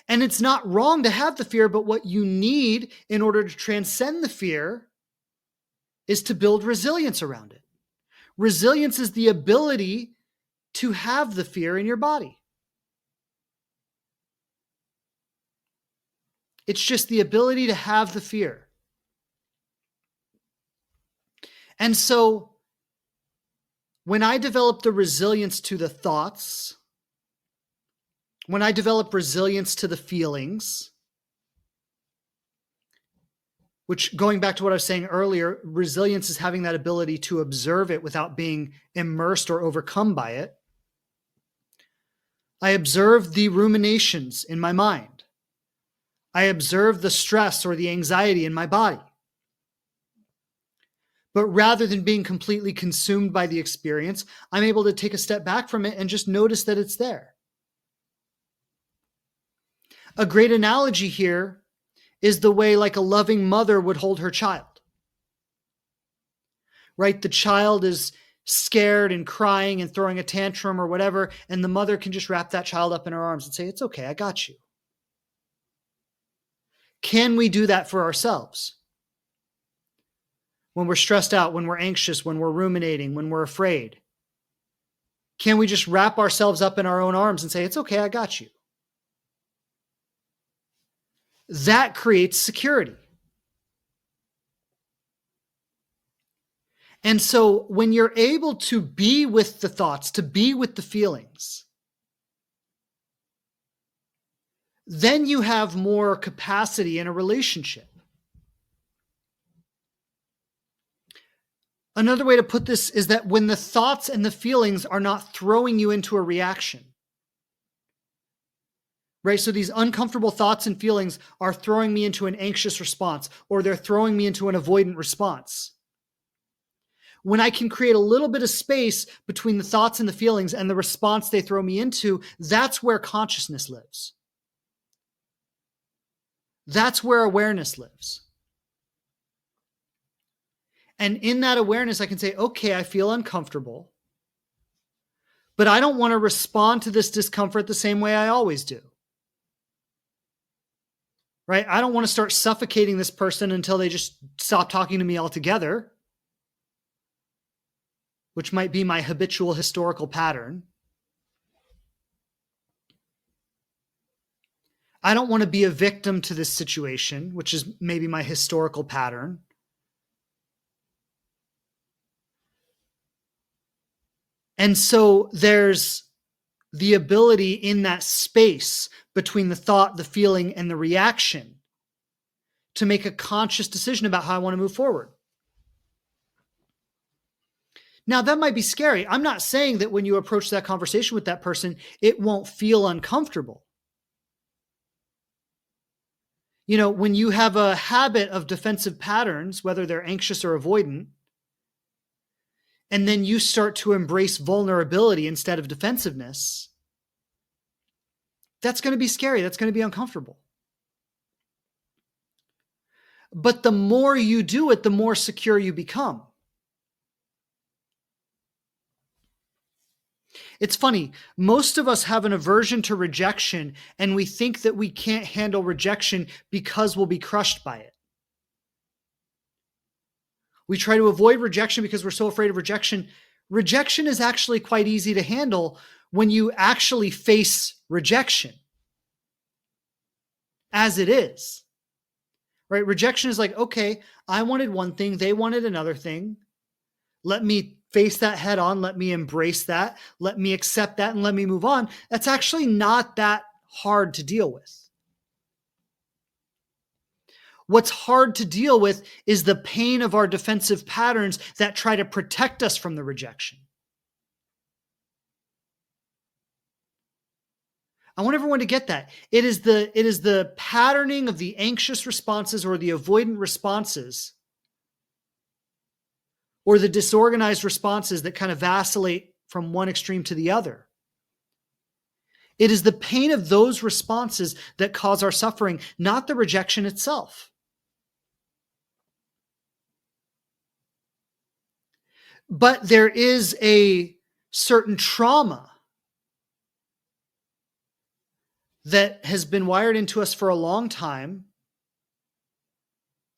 And it's not wrong to have the fear, but what you need in order to transcend the fear is to build resilience around it. Resilience is the ability to have the fear in your body. It's just the ability to have the fear. And so when I develop the resilience to the thoughts, when I develop resilience to the feelings, which, going back to what I was saying earlier, resilience is having that ability to observe it without being immersed or overcome by it. I observe the ruminations in my mind. I observe the stress or the anxiety in my body. But rather than being completely consumed by the experience, I'm able to take a step back from it and just notice that it's there. A great analogy here is the way like a loving mother would hold her child. Right? The child is scared and crying and throwing a tantrum or whatever, and the mother can just wrap that child up in her arms and say, it's okay, I got you. Can we do that for ourselves? When we're stressed out, when we're anxious, when we're ruminating, when we're afraid? Can we just wrap ourselves up in our own arms and say, it's okay, I got you? That creates security. And so when you're able to be with the thoughts, to be with the feelings, then you have more capacity in a relationship. Another way to put this is that when the thoughts and the feelings are not throwing you into a reaction, right? So these uncomfortable thoughts and feelings are throwing me into an anxious response, or they're throwing me into an avoidant response. When I can create a little bit of space between the thoughts and the feelings and the response they throw me into, that's where consciousness lives. That's where awareness lives. And in that awareness, I can say, okay, I feel uncomfortable, but I don't want to respond to this discomfort the same way I always do. Right? I don't want to start suffocating this person until they just stop talking to me altogether, which might be my habitual historical pattern. I don't want to be a victim to this situation, which is maybe my historical pattern. And so there's the ability in that space between the thought, the feeling, and the reaction to make a conscious decision about how I want to move forward. Now, that might be scary. I'm not saying that when you approach that conversation with that person, it won't feel uncomfortable. You know, when you have a habit of defensive patterns, whether they're anxious or avoidant, and then you start to embrace vulnerability instead of defensiveness, that's going to be scary. That's going to be uncomfortable. But the more you do it, the more secure you become. It's funny. Most of us have an aversion to rejection, and we think that we can't handle rejection because we'll be crushed by it. We try to avoid rejection because we're so afraid of rejection. Rejection is actually quite easy to handle when you actually face rejection as it is, right? Rejection is like, okay, I wanted one thing, they wanted another thing. Let me face that head on. Let me embrace that. Let me accept that and let me move on. That's actually not that hard to deal with. What's hard to deal with is the pain of our defensive patterns that try to protect us from the rejection. I want everyone to get that. It is the patterning of the anxious responses or the avoidant responses or the disorganized responses that kind of vacillate from one extreme to the other. It is the pain of those responses that cause our suffering, not the rejection itself. But there is a certain trauma that has been wired into us for a long time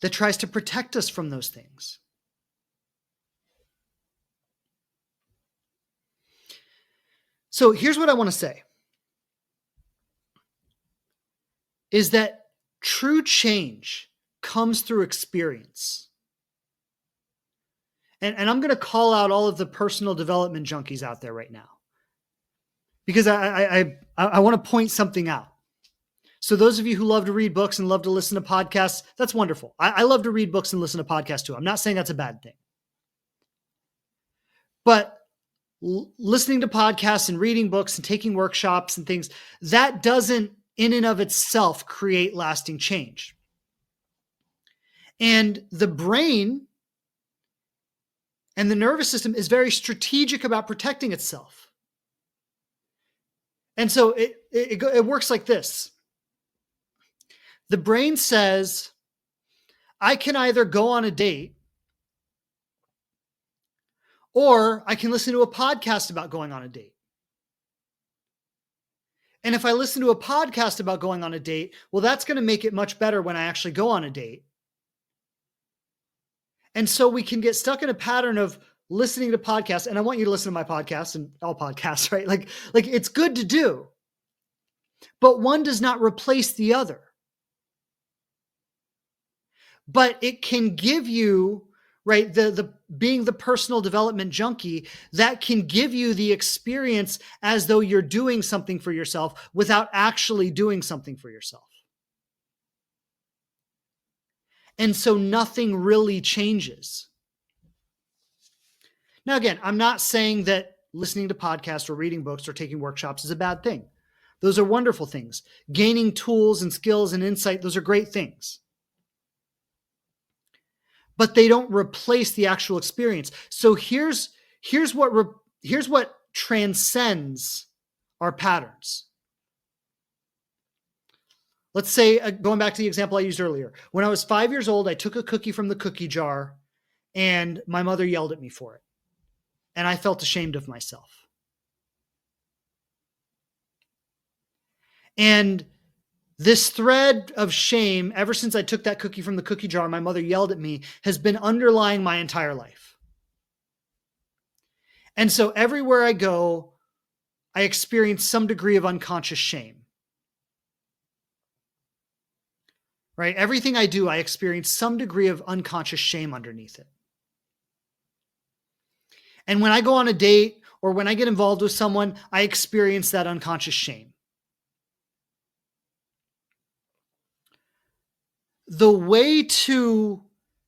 that tries to protect us from those things. So here's what I want to say, is that true change comes through experience. And I'm going to call out all of the personal development junkies out there right now, because I want to point something out. So those of you who love to read books and love to listen to podcasts, that's wonderful. I love to read books and listen to podcasts too. I'm not saying that's a bad thing. But listening to podcasts and reading books and taking workshops and things, that doesn't in and of itself create lasting change. And the brain and the nervous system is very strategic about protecting itself. And so it works like this. The brain says, I can either go on a date or I can listen to a podcast about going on a date. And if I listen to a podcast about going on a date, well, that's going to make it much better when I actually go on a date. And so we can get stuck in a pattern of listening to podcasts. And I want you to listen to my podcast and all podcasts, right? Like it's good to do, but one does not replace the other. But it can give you, right, the being the personal development junkie, that can give you the experience as though you're doing something for yourself without actually doing something for yourself. And so nothing really changes. Now, again, I'm not saying that listening to podcasts or reading books or taking workshops is a bad thing. Those are wonderful things. Gaining tools and skills and insight, those are great things. But they don't replace the actual experience. So here's what transcends our patterns. Let's say, going back to the example I used earlier, when I was 5 years old, I took a cookie from the cookie jar and my mother yelled at me for it. And I felt ashamed of myself. And this thread of shame, ever since I took that cookie from the cookie jar, my mother yelled at me, has been underlying my entire life. And so everywhere I go, I experience some degree of unconscious shame. Right? Everything I do, I experience some degree of unconscious shame underneath it. And when I go on a date or when I get involved with someone, I experience that unconscious shame. The way to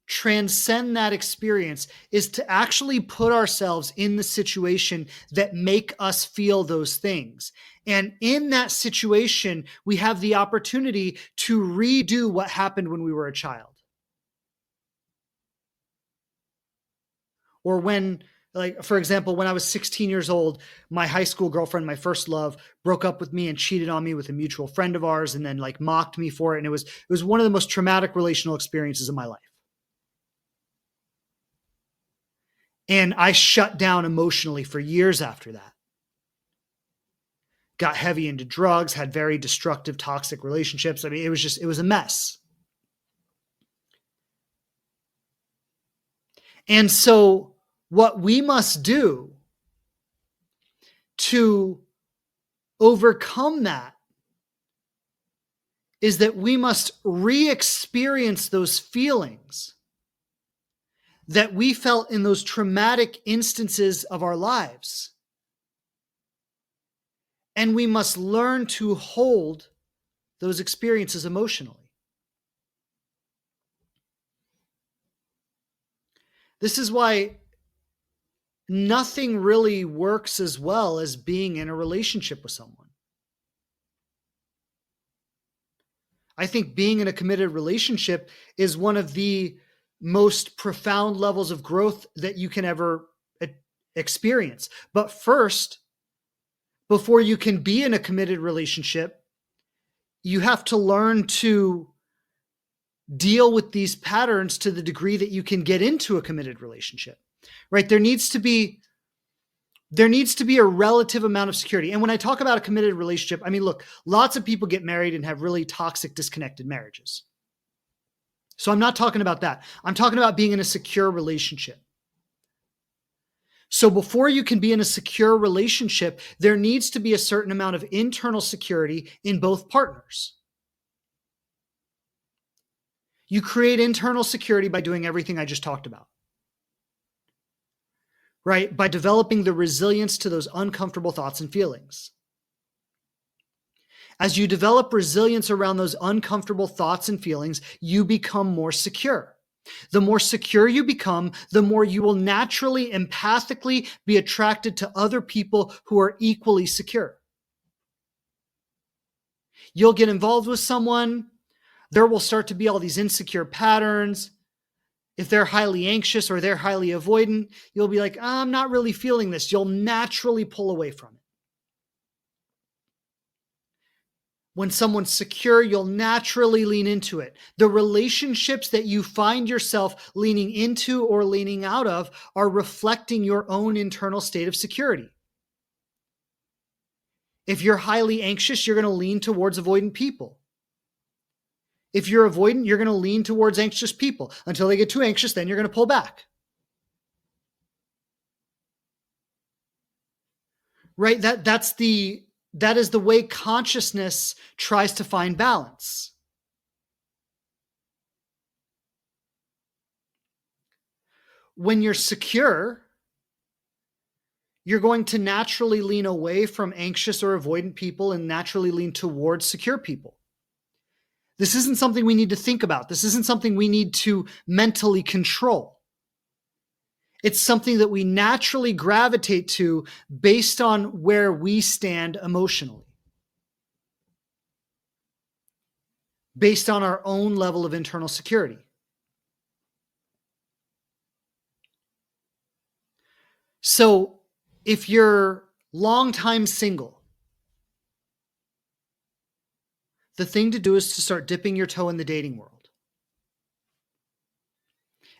transcend that experience is to actually put ourselves in the situation that make us feel those things. And in that situation, we have the opportunity to redo what happened when we were a child. Or when Like, for example, when I was 16 years old, my high school girlfriend, my first love, broke up with me and cheated on me with a mutual friend of ours, and then like mocked me for it. And it was one of the most traumatic relational experiences of my life. And I shut down emotionally for years after that. Got heavy into drugs, had very destructive, toxic relationships. I mean, it was a mess. And so, what we must do to overcome that is that we must re-experience those feelings that we felt in those traumatic instances of our lives. And we must learn to hold those experiences emotionally. This is why nothing really works as well as being in a relationship with someone. I think being in a committed relationship is one of the most profound levels of growth that you can ever experience. But first, before you can be in a committed relationship, you have to learn to deal with these patterns to the degree that you can get into a committed relationship, right? There needs to be a relative amount of security. And when I talk about a committed relationship, I mean, look, lots of people get married and have really toxic, disconnected marriages. So I'm not talking about that. I'm talking about being in a secure relationship. So before you can be in a secure relationship, there needs to be a certain amount of internal security in both partners. You create internal security by doing everything I just talked about, right? By developing the resilience to those uncomfortable thoughts and feelings. As you develop resilience around those uncomfortable thoughts and feelings, you become more secure. The more secure you become, the more you will naturally, empathically be attracted to other people who are equally secure. You'll get involved with someone, there will start to be all these insecure patterns. If they're highly anxious or they're highly avoidant, you'll be like, I'm not really feeling this. You'll naturally pull away from it. When someone's secure, you'll naturally lean into it. The relationships that you find yourself leaning into or leaning out of are reflecting your own internal state of security. If you're highly anxious, you're going to lean towards avoidant people. If you're avoidant, you're going to lean towards anxious people until they get too anxious, then you're going to pull back. Right? That is the way consciousness tries to find balance. When you're secure, you're going to naturally lean away from anxious or avoidant people and naturally lean towards secure people. This isn't something we need to think about. This isn't something we need to mentally control. It's something that we naturally gravitate to based on where we stand emotionally, based on our own level of internal security. So if you're long time single, the thing to do is to start dipping your toe in the dating world.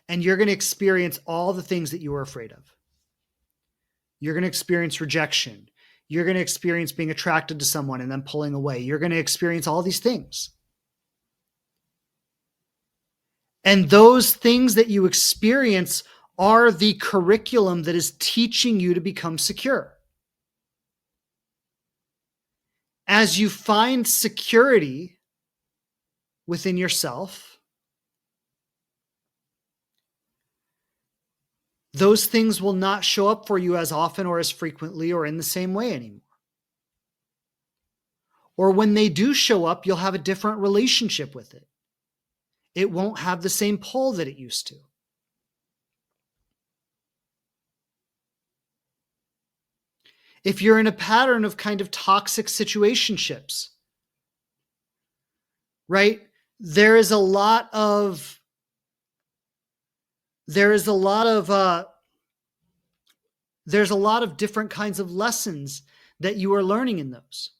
And you're going to experience all the things that you were afraid of. You're going to experience rejection. You're going to experience being attracted to someone and then pulling away. You're going to experience all these things. And those things that you experience are the curriculum that is teaching you to become secure. As you find security within yourself, those things will not show up for you as often or as frequently or in the same way anymore. Or when they do show up, you'll have a different relationship with it. It won't have the same pull that it used to. If you're in a pattern of kind of toxic situationships, right? There is a lot of there's a lot of different kinds of lessons that you are learning in those,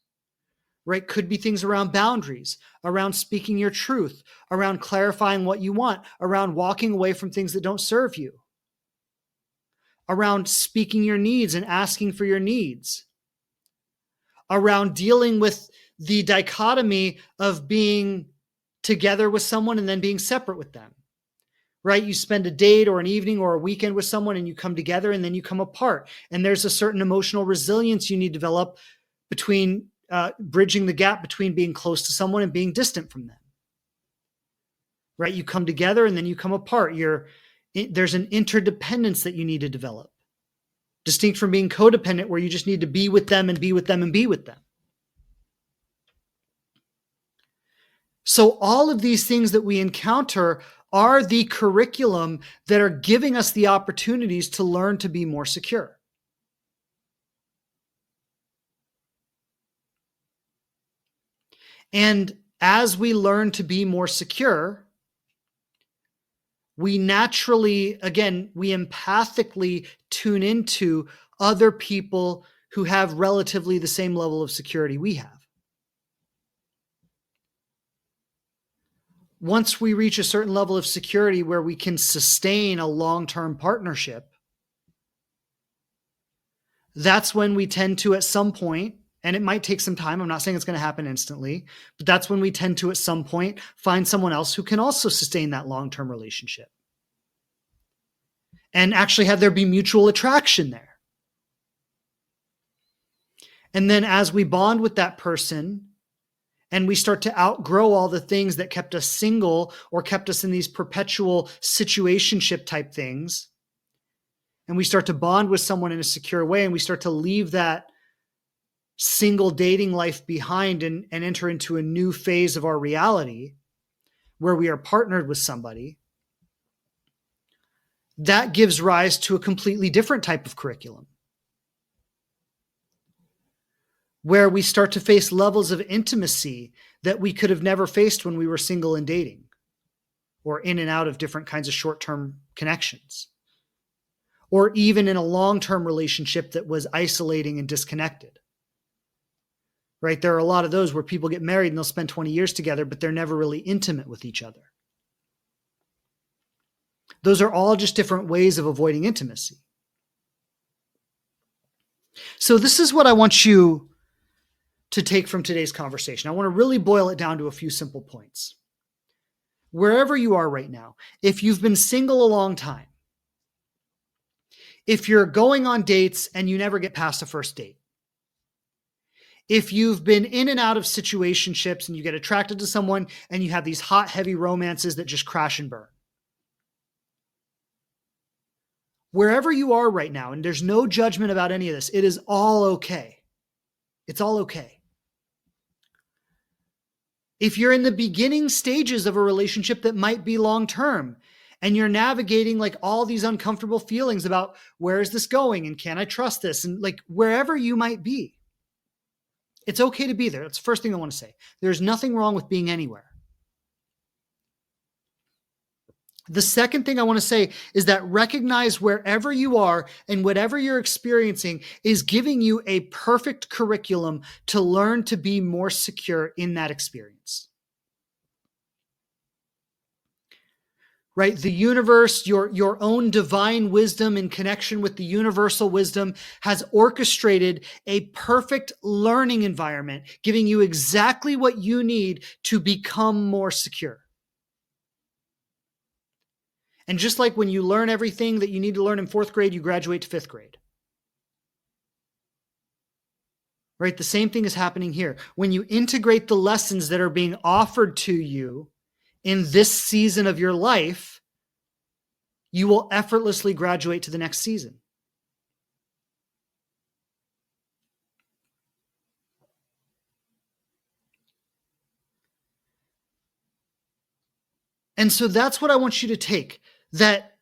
right? Could be things around boundaries, around speaking your truth, around clarifying what you want, around walking away from things that don't serve you, around speaking your needs and asking for your needs, around dealing with the dichotomy of being together with someone and then being separate with them, right? You spend a date or an evening or a weekend with someone and you come together and then you come apart. And there's a certain emotional resilience you need to develop between bridging the gap between being close to someone and being distant from them, right? You come together and then you come apart. There's an interdependence that you need to develop, distinct from being codependent, where you just need to be with them and be with them and be with them. So all of these things that we encounter are the curriculum that are giving us the opportunities to learn to be more secure. And as we learn to be more secure, we naturally, again, we empathically tune into other people who have relatively the same level of security we have. Once we reach a certain level of security where we can sustain a long-term partnership, that's when we tend to, at some point, and it might take some time, I'm not saying it's going to happen instantly, but that's when we tend to, at some point, find someone else who can also sustain that long-term relationship and actually have there be mutual attraction there. And then as we bond with that person and we start to outgrow all the things that kept us single or kept us in these perpetual situationship type things, and we start to bond with someone in a secure way, and we start to leave that single dating life behind and enter into a new phase of our reality where we are partnered with somebody, that gives rise to a completely different type of curriculum, where we start to face levels of intimacy that we could have never faced when we were single and dating, or in and out of different kinds of short-term connections, or even in a long-term relationship that was isolating and disconnected. Right? There are a lot of those where people get married and they'll spend 20 years together, but they're never really intimate with each other. Those are all just different ways of avoiding intimacy. So this is what I want you to take from today's conversation. I want to really boil it down to a few simple points. Wherever you are right now, if you've been single a long time, if you're going on dates and you never get past a first date, if you've been in and out of situationships and you get attracted to someone and you have these hot, heavy romances that just crash and burn. Wherever you are right now, and there's no judgment about any of this, it is all okay. It's all okay. If you're in the beginning stages of a relationship that might be long-term and you're navigating like all these uncomfortable feelings about where is this going and can I trust this? And like wherever you might be, it's okay to be there. That's the first thing I want to say. There's nothing wrong with being anywhere. The second thing I want to say is that recognize wherever you are and whatever you're experiencing is giving you a perfect curriculum to learn to be more secure in that experience. Right? The universe, your own divine wisdom in connection with the universal wisdom has orchestrated a perfect learning environment, giving you exactly what you need to become more secure. And just like when you learn everything that you need to learn in 4th grade, you graduate to 5th grade. Right? The same thing is happening here. When you integrate the lessons that are being offered to you in this season of your life, you will effortlessly graduate to the next season. And so that's what I want you to take, that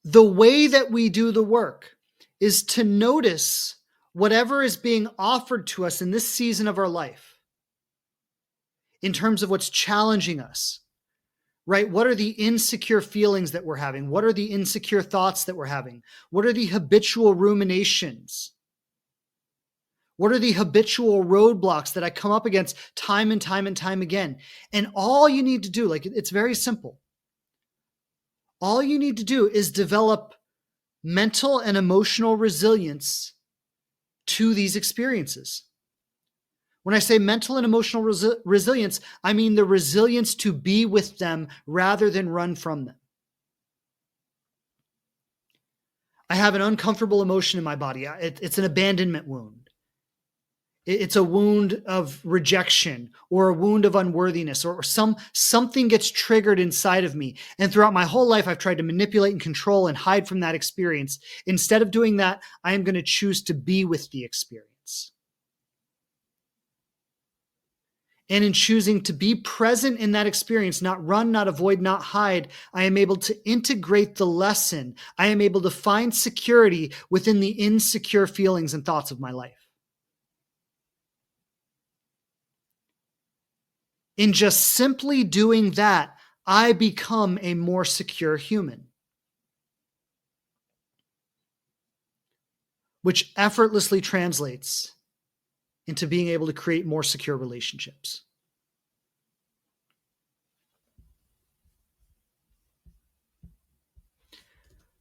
the way that we do the work is to notice whatever is being offered to us in this season of our life in terms of what's challenging us, right? What are the insecure feelings that we're having? What are the insecure thoughts that we're having? What are the habitual ruminations? What are the habitual roadblocks that I come up against time and time and time again? And all you need to do, like, it's very simple. All you need to do is develop mental and emotional resilience to these experiences. When I say mental and emotional resilience, I mean the resilience to be with them rather than run from them. I have an uncomfortable emotion in my body. It's an abandonment wound. It's a wound of rejection or a wound of unworthiness, or something gets triggered inside of me. And throughout my whole life, I've tried to manipulate and control and hide from that experience. Instead of doing that, I am going to choose to be with the experience. And in choosing to be present in that experience, not run, not avoid, not hide, I am able to integrate the lesson. I am able to find security within the insecure feelings and thoughts of my life. In just simply doing that, I become a more secure human, which effortlessly translates into being able to create more secure relationships.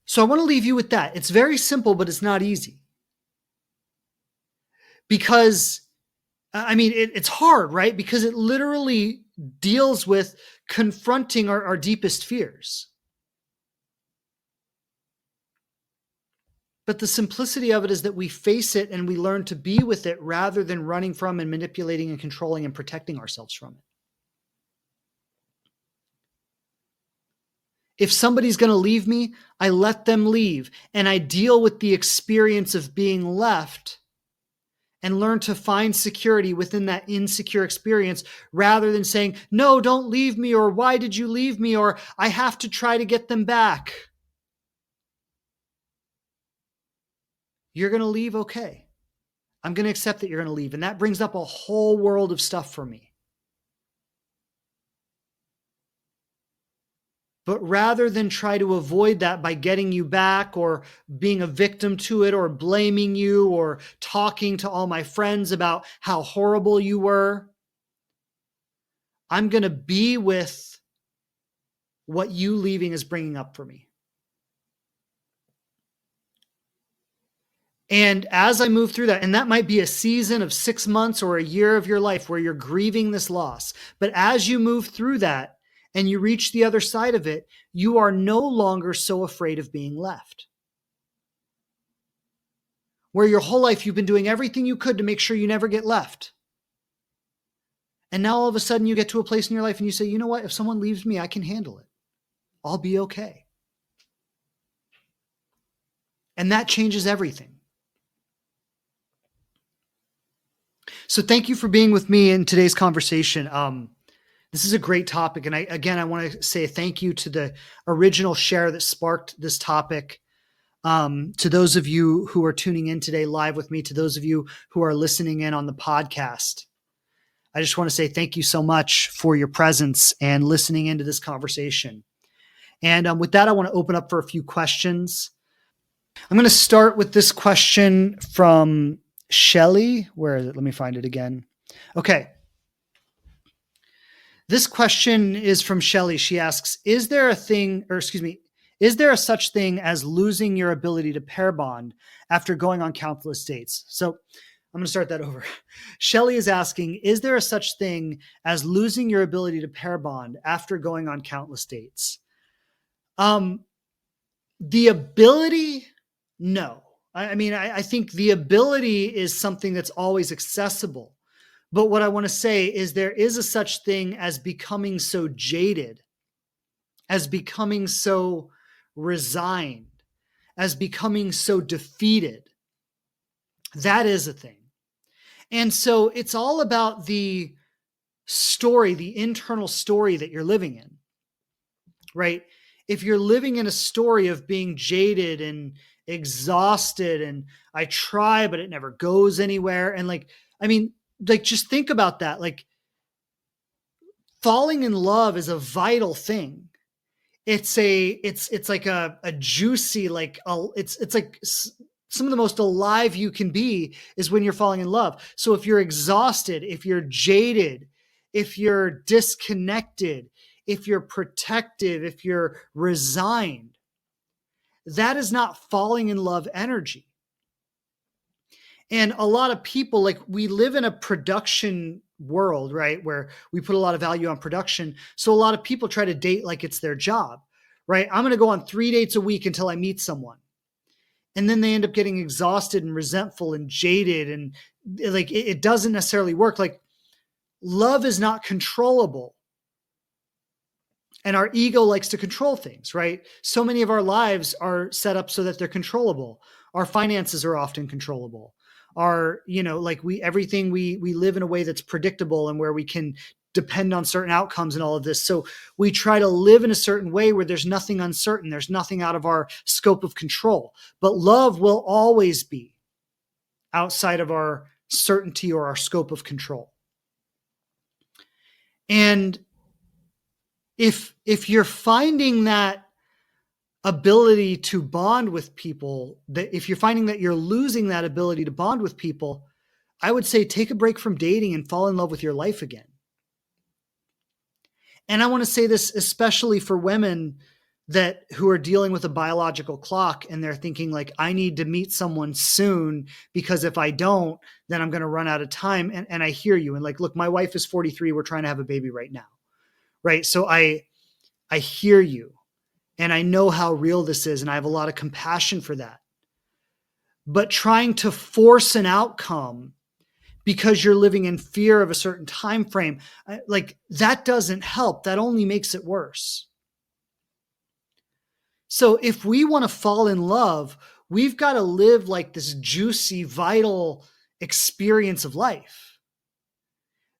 So I want to leave you with that. It's very simple, but it's not easy. Because, I mean, it's hard, right? Because it literally deals with confronting our deepest fears. But the simplicity of it is that we face it and we learn to be with it rather than running from and manipulating and controlling and protecting ourselves from it. If somebody's going to leave me, I let them leave and I deal with the experience of being left and learn to find security within that insecure experience rather than saying, no, don't leave me, or why did you leave me, or I have to try to get them back. You're going to leave, okay. I'm going to accept that you're going to leave. And that brings up a whole world of stuff for me. But rather than try to avoid that by getting you back or being a victim to it or blaming you or talking to all my friends about how horrible you were, I'm going to be with what you leaving is bringing up for me. And as I move through that, and that might be a season of 6 months or a year of your life where you're grieving this loss. But as you move through that and you reach the other side of it, you are no longer so afraid of being left. Where your whole life you've been doing everything you could to make sure you never get left. And now all of a sudden you get to a place in your life and you say, you know what? If someone leaves me, I can handle it. I'll be okay. And that changes everything. So thank you for being with me in today's conversation. This is a great topic. And I want to say thank you to the original share that sparked this topic. To those of you who are tuning in today live with me, to those of you who are listening in on the podcast, I just want to say thank you so much for your presence and listening into this conversation. And with that, I want to open up for a few questions. I'm going to start with this question from Shelly. Where is it? Let me find it again. Okay. This question is from Shelly. She asks, is there a such thing as losing your ability to pair bond after going on countless dates? So I'm going to start that over. Shelly is asking, is there a such thing as losing your ability to pair bond after going on countless dates? The ability, no. I think the ability is something that's always accessible. But what I want to say is there is a such thing as becoming so jaded, as becoming so resigned, as becoming so defeated. That is a thing. And so it's all about the story, the internal story that you're living in, right? If you're living in a story of being jaded and exhausted and I try, but it never goes anywhere. And just think about that. Like, falling in love is a vital thing. It's like a juicy, it's like some of the most alive you can be is when you're falling in love. So if you're exhausted, if you're jaded, if you're disconnected, if you're protective, if you're resigned, that is not falling in love energy. And a lot of people, like, we live in a production world, right? Where we put a lot of value on production. So a lot of people try to date like it's their job, right? I'm going to go on 3 dates a week until I meet someone. And then they end up getting exhausted and resentful and jaded. And like, it doesn't necessarily work. Like, love is not controllable. And our ego likes to control things, right? So many of our lives are set up so that they're controllable. Our finances are often controllable. Our, everything we live in a way that's predictable and where we can depend on certain outcomes and all of this. So we try to live in a certain way where there's nothing uncertain. There's nothing out of our scope of control. But love will always be outside of our certainty or our scope of control. And if you're finding that ability to bond with people, that if you're finding that you're losing that ability to bond with people, I would say take a break from dating and fall in love with your life again. And I want to say this especially for women who are dealing with a biological clock and they're thinking like, I need to meet someone soon because if I don't, then I'm going to run out of time. And I hear you. And like, look, my wife is 43. We're trying to have a baby right now. Right. So I hear you and I know how real this is. And I have a lot of compassion for that. But trying to force an outcome because you're living in fear of a certain time frame, like, that doesn't help. That only makes it worse. So if we want to fall in love, we've got to live like this juicy, vital experience of life.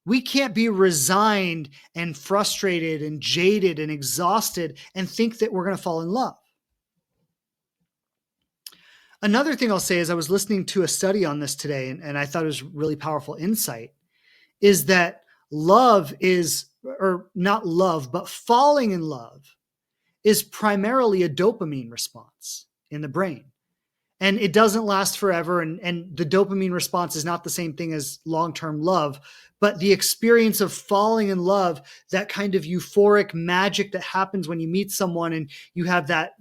We can't be resigned and frustrated and jaded and exhausted and think that we're going to fall in love. Another thing I'll say is I was listening to a study on this today, and I thought it was really powerful insight, is that love is, or not love, but falling in love is primarily a dopamine response in the brain. And it doesn't last forever. And the dopamine response is not the same thing as long-term love, but the experience of falling in love, that kind of euphoric magic that happens when you meet someone and you have that,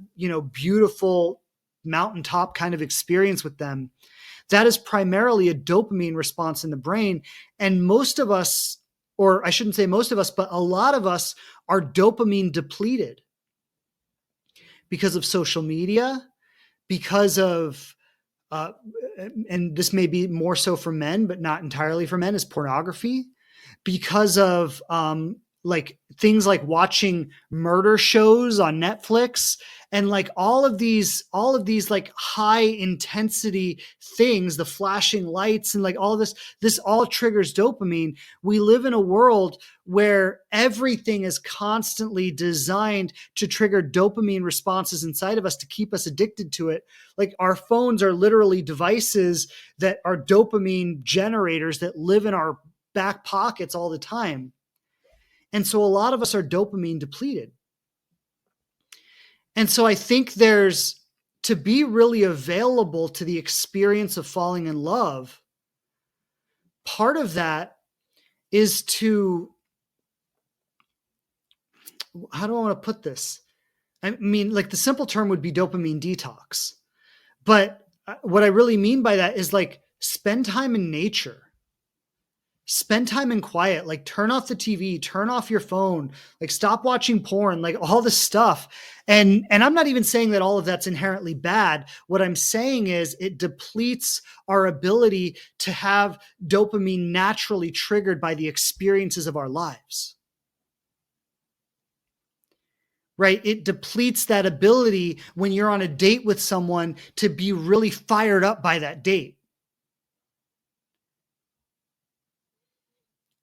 beautiful mountaintop kind of experience with them, that is primarily a dopamine response in the brain. And most of us, or I shouldn't say most of us, but a lot of us are dopamine depleted because of social media, because of, and this may be more so for men, but not entirely for men, is pornography, because of like things like watching murder shows on Netflix and like all of these like high intensity things, the flashing lights and like all of this all triggers dopamine. We live in a world where everything is constantly designed to trigger dopamine responses inside of us to keep us addicted to it. Like, our phones are literally devices that are dopamine generators that live in our back pockets all the time. And so a lot of us are dopamine depleted. And so I think to be really available to the experience of falling in love, part of that is to, how do I want to put this? I mean, like, the simple term would be dopamine detox. But what I really mean by that is like, spend time in nature. Spend time in quiet, like turn off the TV, turn off your phone, like stop watching porn, like all this stuff. And I'm not even saying that all of that's inherently bad. What I'm saying is it depletes our ability to have dopamine naturally triggered by the experiences of our lives. Right? It depletes that ability when you're on a date with someone to be really fired up by that date.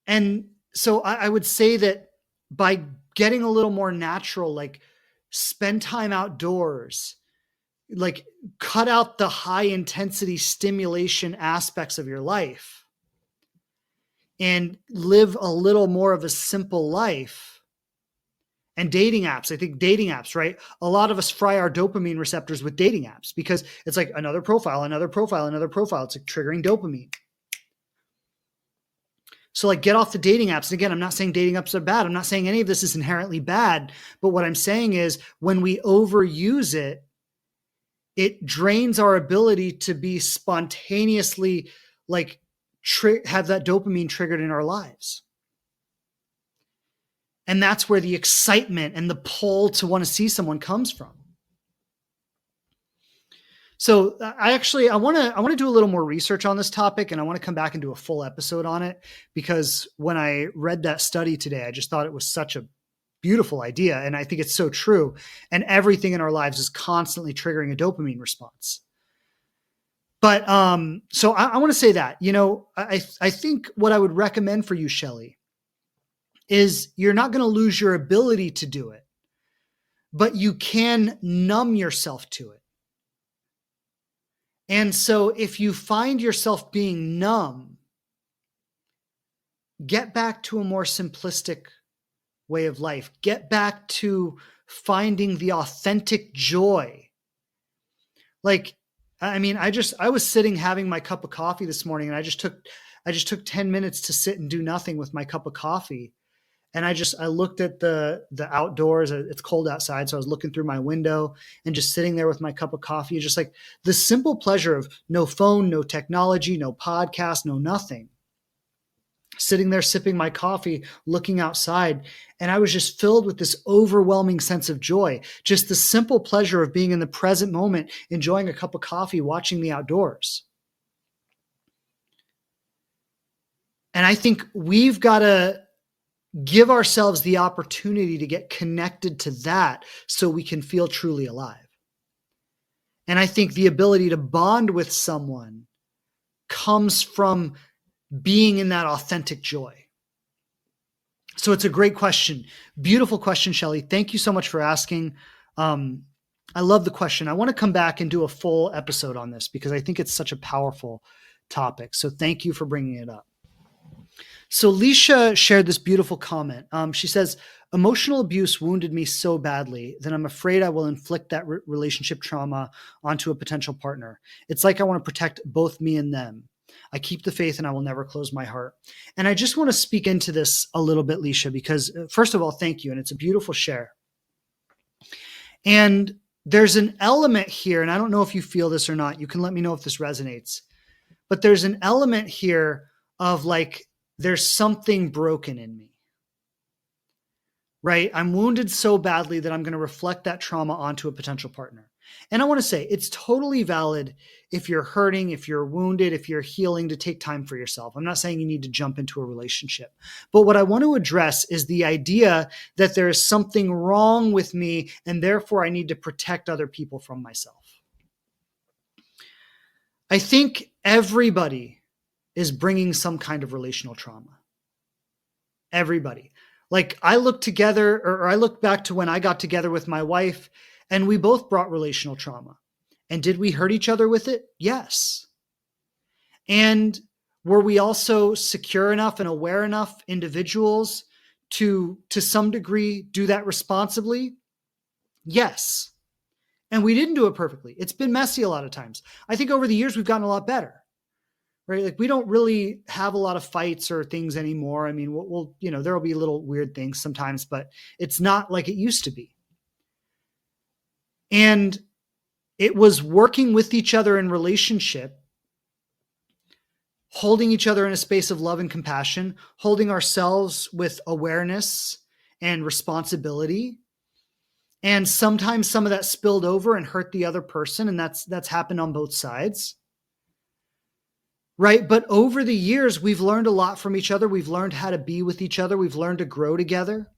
And so I would say that by getting a little more natural, like spend time outdoors, like cut out the high intensity stimulation aspects of your life, and live a little more of a simple life. And dating apps, I think dating apps, right? A lot of us fry our dopamine receptors with dating apps because it's like another profile, another profile, another profile. It's like triggering dopamine. So like get off the dating apps. And again, I'm not saying dating apps are bad. I'm not saying any of this is inherently bad. But what I'm saying is when we overuse it, it drains our ability to be spontaneously like have that dopamine triggered in our lives. And that's where the excitement and the pull to want to see someone comes from. So I want to do a little more research on this topic, and I want to come back and do a full episode on it, because when I read that study today, I just thought it was such a beautiful idea. And I think it's so true. And everything in our lives is constantly triggering a dopamine response. But so I want to say that, I think what I would recommend for you, Shelly, is you're not going to lose your ability to do it, but you can numb yourself to it. And so if you find yourself being numb, get back to a more simplistic way of life. Get back to finding the authentic joy. Like, I mean, I was sitting having my cup of coffee this morning, and I just took 10 minutes to sit and do nothing with my cup of coffee. And I looked at the outdoors. It's cold outside. So I was looking through my window and just sitting there with my cup of coffee. Just like the simple pleasure of no phone, no technology, no podcast, no nothing. Sitting there sipping my coffee, looking outside. And I was just filled with this overwhelming sense of joy. Just the simple pleasure of being in the present moment, enjoying a cup of coffee, watching the outdoors. And I think we've got to give ourselves the opportunity to get connected to that so we can feel truly alive. And I think the ability to bond with someone comes from being in that authentic joy. So it's a great question. Beautiful question, Shelly. Thank you so much for asking. I love the question. I want to come back and do a full episode on this because I think it's such a powerful topic. So thank you for bringing it up. So Leisha shared this beautiful comment. She says, emotional abuse wounded me so badly that I'm afraid I will inflict that relationship trauma onto a potential partner. It's like I want to protect both me and them. I keep the faith and I will never close my heart. And I just want to speak into this a little bit, Leisha, because first of all, thank you. And it's a beautiful share. And there's an element here, and I don't know if you feel this or not. You can let me know if this resonates. But there's an element here of like, there's something broken in me, right? I'm wounded so badly that I'm going to reflect that trauma onto a potential partner. And I want to say it's totally valid if you're hurting, if you're wounded, if you're healing, to take time for yourself. I'm not saying you need to jump into a relationship. But what I want to address is the idea that there is something wrong with me and therefore I need to protect other people from myself. I think everybody is bringing some kind of relational trauma. Everybody. Like I look back to when I got together with my wife and we both brought relational trauma. And did we hurt each other with it? Yes. And were we also secure enough and aware enough individuals to some degree do that responsibly? Yes. And we didn't do it perfectly. It's been messy a lot of times. I think over the years we've gotten a lot better. Right? Like we don't really have a lot of fights or things anymore. I mean, we'll there'll be little weird things sometimes, but it's not like it used to be. And it was working with each other in relationship, holding each other in a space of love and compassion, holding ourselves with awareness and responsibility. And sometimes some of that spilled over and hurt the other person. And that's happened on both sides. Right. But over the years, we've learned a lot from each other. We've learned how to be with each other. We've learned to grow together.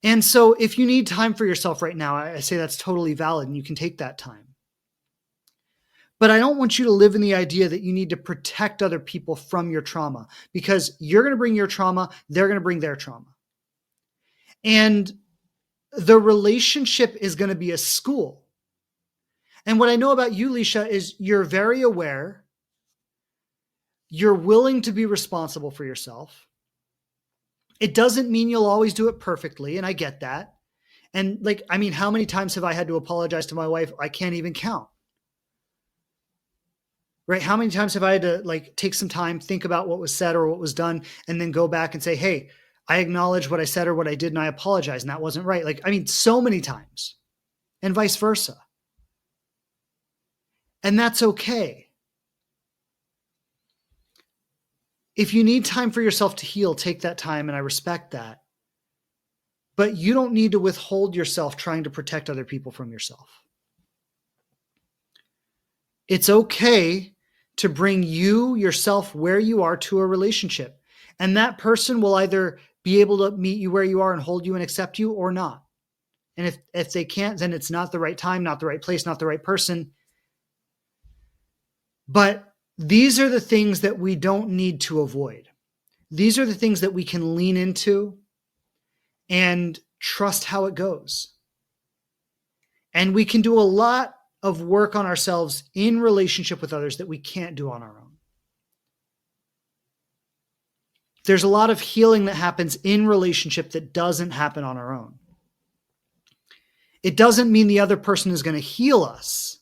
And so if you need time for yourself right now, I say that's totally valid and you can take that time. But I don't want you to live in the idea that you need to protect other people from your trauma, because you're going to bring your trauma. They're going to bring their trauma. And the relationship is going to be a school. And what I know about you, Leisha, is you're very aware. you're willing to be responsible for yourself. It doesn't mean you'll always do it perfectly, and I get that. And like, I mean, how many times have I had to apologize to my wife? I can't even count. Right? How many times have I had to like take some time, think about what was said or what was done, and then go back and say, hey, I acknowledge what I said or what I did, and I apologize, and that wasn't right. Like, I mean, so many times, and vice versa. And that's okay. If you need time for yourself to heal, take that time, and I respect that. But you don't need to withhold yourself trying to protect other people from yourself. It's okay to bring yourself where you are to a relationship. And that person will either be able to meet you where you are and hold you and accept you or not. And if they can't, then it's not the right time, not the right place, not the right person. But these are the things that we don't need to avoid. These are the things that we can lean into and trust how it goes. And we can do a lot of work on ourselves in relationship with others that we can't do on our own. There's a lot of healing that happens in relationship that doesn't happen on our own. It doesn't mean the other person is going to heal us,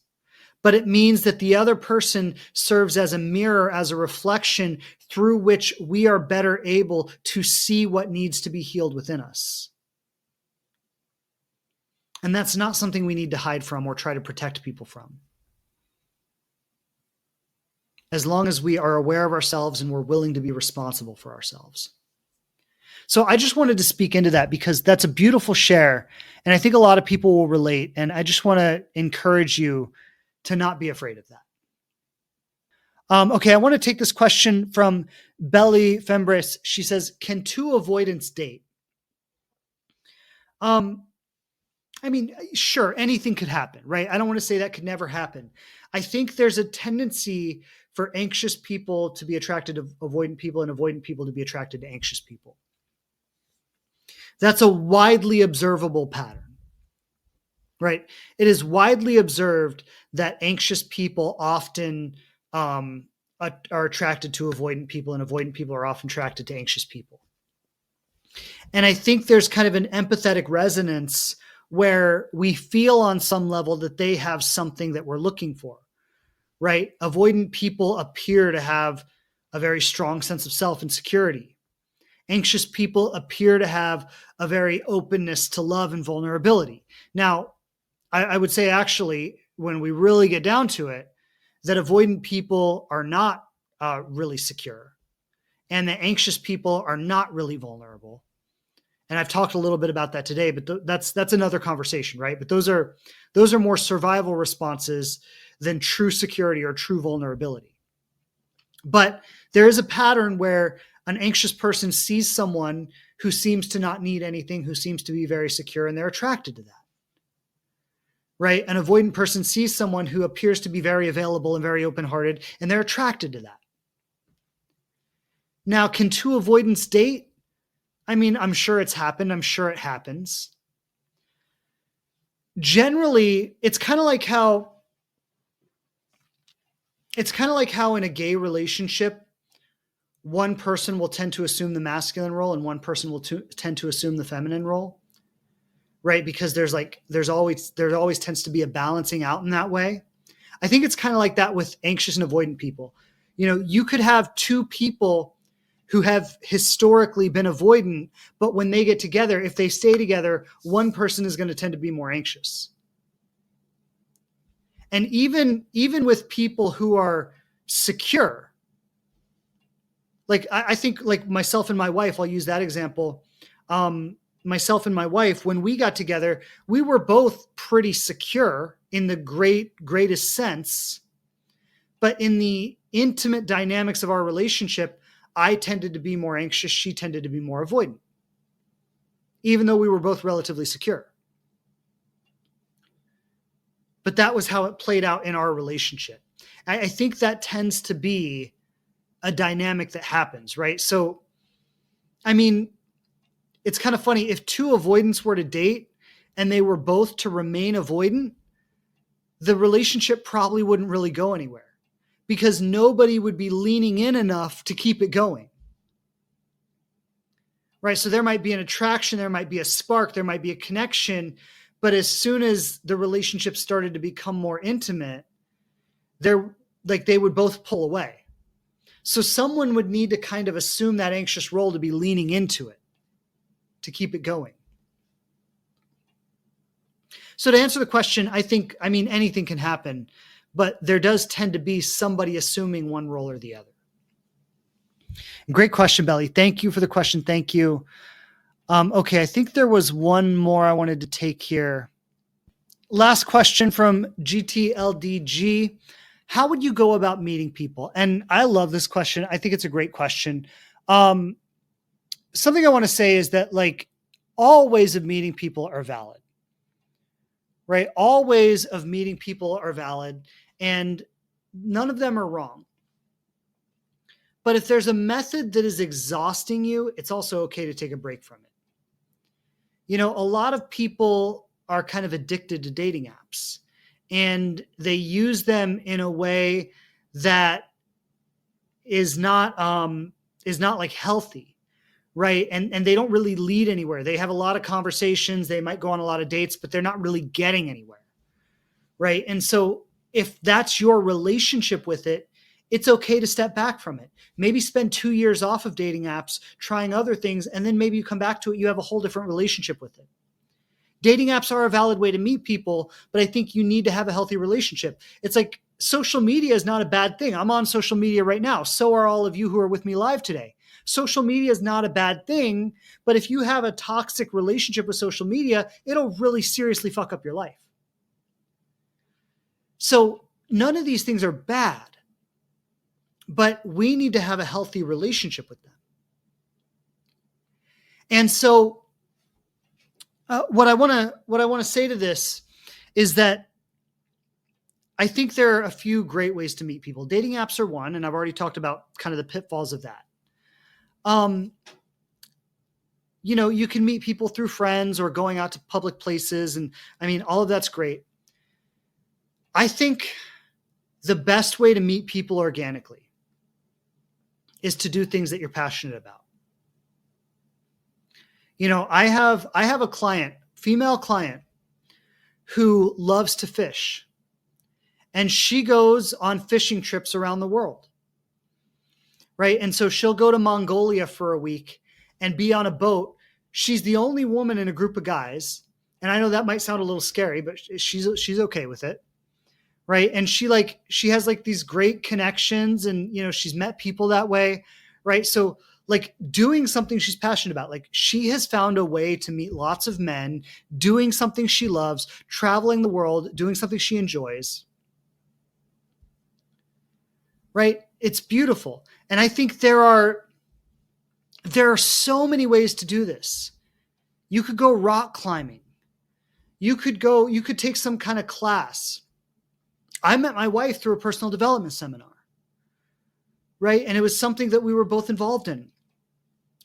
but it means that the other person serves as a mirror, as a reflection through which we are better able to see what needs to be healed within us. And that's not something we need to hide from or try to protect people from. As long as we are aware of ourselves and we're willing to be responsible for ourselves. So I just wanted to speak into that because that's a beautiful share. And I think a lot of people will relate. And I just want to encourage you to not be afraid of that. Okay, I want to take this question from Belly Fembris. She says, can two avoidance date? I mean, sure, anything could happen, right? I don't want to say that could never happen. I think there's a tendency for anxious people to be attracted to avoidant people and avoidant people to be attracted to anxious people. That's a widely observable pattern, right? It is widely observed that anxious people often are attracted to avoidant people, and avoidant people are often attracted to anxious people. And I think there's kind of an empathetic resonance where we feel on some level that they have something that we're looking for, right? Avoidant people appear to have a very strong sense of self and security. Anxious people appear to have a very openness to love and vulnerability. Now, I would say actually, when we really get down to it, that avoidant people are not really secure, and that anxious people are not really vulnerable. And I've talked a little bit about that today, but that's another conversation, right? But those are more survival responses than true security or true vulnerability. But there is a pattern where an anxious person sees someone who seems to not need anything, who seems to be very secure, and they're attracted to that, right? An avoidant person sees someone who appears to be very available and very open-hearted, and they're attracted to that. Now, can two avoidants date? I mean, I'm sure it's happened. I'm sure it happens. Generally, it's kind of like how in a gay relationship, one person will tend to assume the masculine role and one person will tend to assume the feminine role, right? Because there's always tends to be a balancing out in that way. I think it's kind of like that with anxious and avoidant people. You know, you could have two people who have historically been avoidant, but when they get together, if they stay together, one person is going to tend to be more anxious. And even with people who are secure, like I think like myself and my wife, I'll use that example. Myself and my wife, when we got together, we were both pretty secure in the greatest sense, but in the intimate dynamics of our relationship, I tended to be more anxious. She tended to be more avoidant, even though we were both relatively secure. But that was how it played out in our relationship. I think that tends to be a dynamic that happens, right? So, I mean, it's kind of funny. If two avoidants were to date and they were both to remain avoidant, the relationship probably wouldn't really go anywhere because nobody would be leaning in enough to keep it going. Right? So there might be an attraction, there might be a spark, there might be a connection, but as soon as the relationship started to become more intimate, they would both pull away. So someone would need to kind of assume that anxious role to be leaning into it, to keep it going. So to answer the question, anything can happen, but there does tend to be somebody assuming one role or the other. Great question, Belly. Thank you for the question. Thank you. Okay, I think there was one more I wanted to take here. Last question from GTLDG. How would you go about meeting people? And I love this question. I think it's a great question. Something I want to say is that all ways of meeting people are valid, right? All ways of meeting people are valid and none of them are wrong. But if there's a method that is exhausting you, it's also okay to take a break from it. A lot of people are kind of addicted to dating apps and they use them in a way that is not healthy, right? And they don't really lead anywhere. They have a lot of conversations. They might go on a lot of dates, but they're not really getting anywhere, right? And so if that's your relationship with it, it's okay to step back from it. Maybe spend 2 years off of dating apps, trying other things, and then maybe you come back to it, you have a whole different relationship with it. Dating apps are a valid way to meet people, but I think you need to have a healthy relationship. It's like social media is not a bad thing. I'm on social media right now. So are all of you who are with me live today. Social media is not a bad thing, but if you have a toxic relationship with social media, it'll really seriously fuck up your life. So none of these things are bad, but we need to have a healthy relationship with them. And so what I want to say to this is that I think there are a few great ways to meet people. Dating apps are one, and I've already talked about kind of the pitfalls of that. You can meet people through friends or going out to public places, and all of that's great. I think the best way to meet people organically is to do things that you're passionate about. I have a client, female client, who loves to fish. And she goes on fishing trips around the world. Right? And so she'll go to Mongolia for a week and be on a boat. She's the only woman in a group of guys. And I know that might sound a little scary, but she's okay with it. Right? And she has these great connections and she's met people that way. Right? So doing something she's passionate about. She has found a way to meet lots of men, doing something she loves, traveling the world, doing something she enjoys. Right? It's beautiful. And I think there are so many ways to do this. You could go rock climbing. You could take some kind of class. I met my wife through a personal development seminar. Right? And it was something that we were both involved in.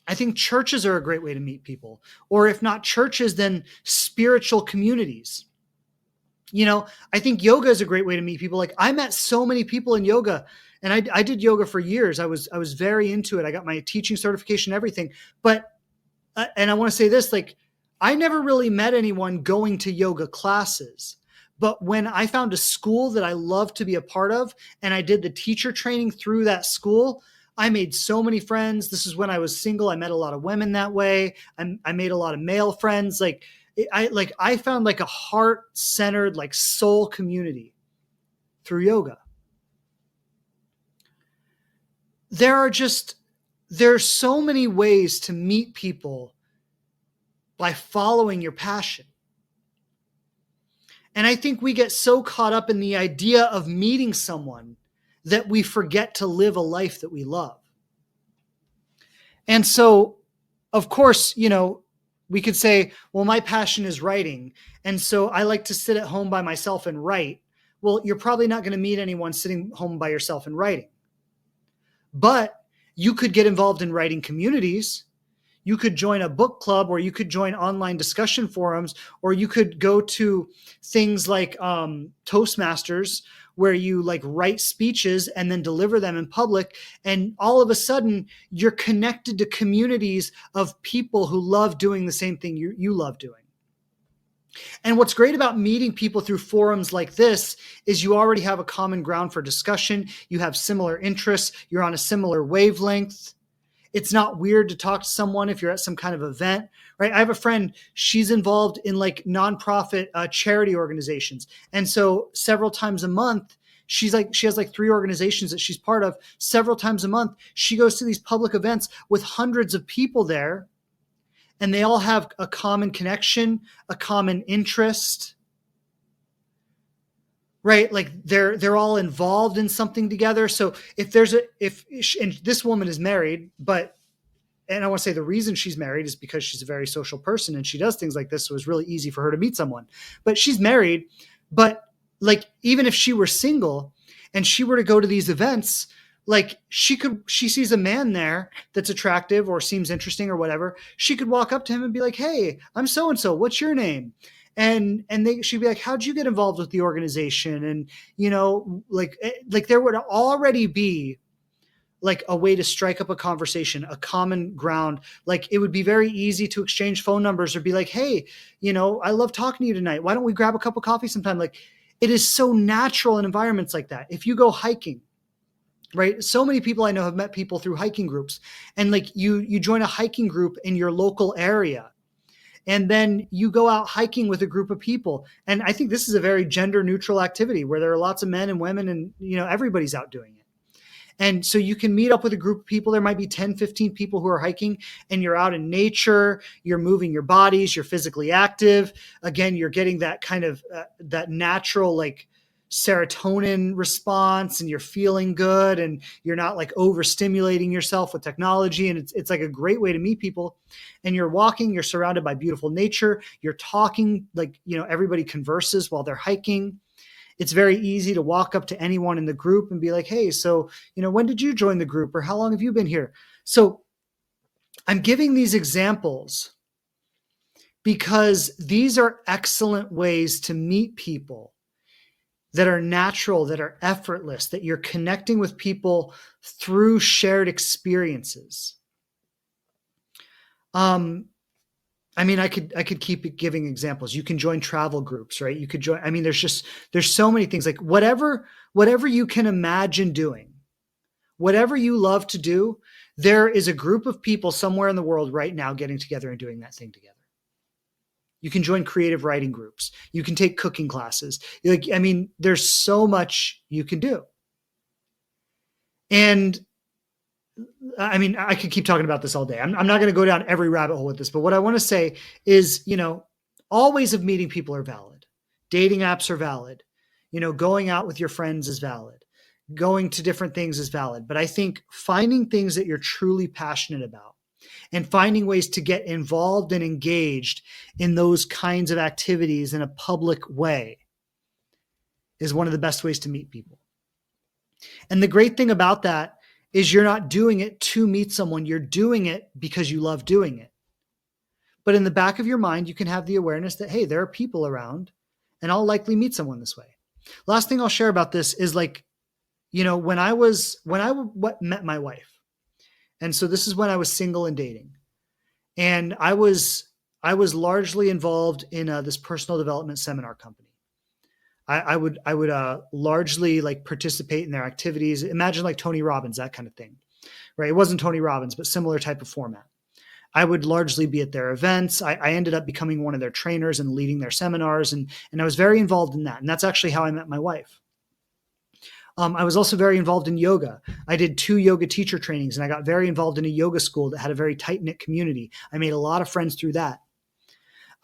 I think churches are a great way to meet people, or if not churches, then spiritual communities. I think yoga is a great way to meet people. I met so many people in yoga, and I did yoga for years. I was very into it. I got my teaching certification, everything. But, and I want to say this, I never really met anyone going to yoga classes. But when I found a school that I loved to be a part of, and I did the teacher training through that school, I made so many friends. This is when I was single. I met a lot of women that way. I made a lot of male friends. I found a heart-centered, soul community through yoga. There's so many ways to meet people by following your passion. And I think we get so caught up in the idea of meeting someone that we forget to live a life that we love. And so, of course, we could say, well, my passion is writing. And so I like to sit at home by myself and write. Well, you're probably not going to meet anyone sitting home by yourself and writing. But you could get involved in writing communities. You could join a book club, or you could join online discussion forums, or you could go to things like Toastmasters, where you like write speeches and then deliver them in public. And all of a sudden you're connected to communities of people who love doing the same thing you love doing. And what's great about meeting people through forums like this is you already have a common ground for discussion. You have similar interests. You're on a similar wavelength. It's not weird to talk to someone if you're at some kind of event, right? I have a friend, she's involved in like nonprofit charity organizations. And so several times a month, she has like 3 organizations that she's part of. Several times a month, she goes to these public events with hundreds of people there, and they all have a common connection, a common interest, right? Like they're all involved in something together. So and this woman is married, and I want to say the reason she's married is because she's a very social person and she does things like this. So it's really easy for her to meet someone, but she's married. But like, even if she were single and she were to go to these events, like she sees a man there that's attractive or seems interesting or whatever. She could walk up to him and be like, "Hey, I'm so-and-so. What's your name?" And she'd be like, "How'd you get involved with the organization?" And, like there would already be like a way to strike up a conversation, a common ground. Like it would be very easy to exchange phone numbers or be like, "Hey, I love talking to you tonight. Why don't we grab a cup of coffee sometime?" Like it is so natural in environments like that. If you go hiking, right? So many people I know have met people through hiking groups, and like you join a hiking group in your local area, and then you go out hiking with a group of people. And I think this is a very gender neutral activity where there are lots of men and women and, everybody's out doing it. And so you can meet up with a group of people. There might be 10, 15 people who are hiking, and you're out in nature, you're moving your bodies, you're physically active. Again, you're getting that kind of that natural like serotonin response, and you're feeling good, and you're not like overstimulating yourself with technology. And it's like a great way to meet people. And you're walking, you're surrounded by beautiful nature. You're talking, like, everybody converses while they're hiking. It's very easy to walk up to anyone in the group and be like, "Hey, so, when did you join the group, or how long have you been here?" So I'm giving these examples because these are excellent ways to meet people that are natural, that are effortless, that you're connecting with people through shared experiences. I could keep giving examples. You can join travel groups, right? You could join, there's so many things, like whatever you can imagine doing, whatever you love to do, there is a group of people somewhere in the world right now getting together and doing that thing together. You can join creative writing groups. You can take cooking classes. There's so much you can do. And I could keep talking about this all day. I'm not going to go down every rabbit hole with this, but what I want to say is, all ways of meeting people are valid. Dating apps are valid. Going out with your friends is valid. Going to different things is valid. But I think finding things that you're truly passionate about and finding ways to get involved and engaged in those kinds of activities in a public way is one of the best ways to meet people. And the great thing about that is you're not doing it to meet someone. You're doing it because you love doing it. But in the back of your mind, you can have the awareness that, hey, there are people around and I'll likely meet someone this way. Last thing I'll share about this is like, when I met my wife. And so this is when I was single and dating. And I was largely involved in this personal development seminar company. I would largely like participate in their activities. Imagine like Tony Robbins, that kind of thing, right? It wasn't Tony Robbins, but similar type of format. I would largely be at their events. I ended up becoming one of their trainers and leading their seminars. And I was very involved in that. And that's actually how I met my wife. I was also very involved in yoga. I did 2 yoga teacher trainings, and I got very involved in a yoga school that had a very tight-knit community. I made a lot of friends through that.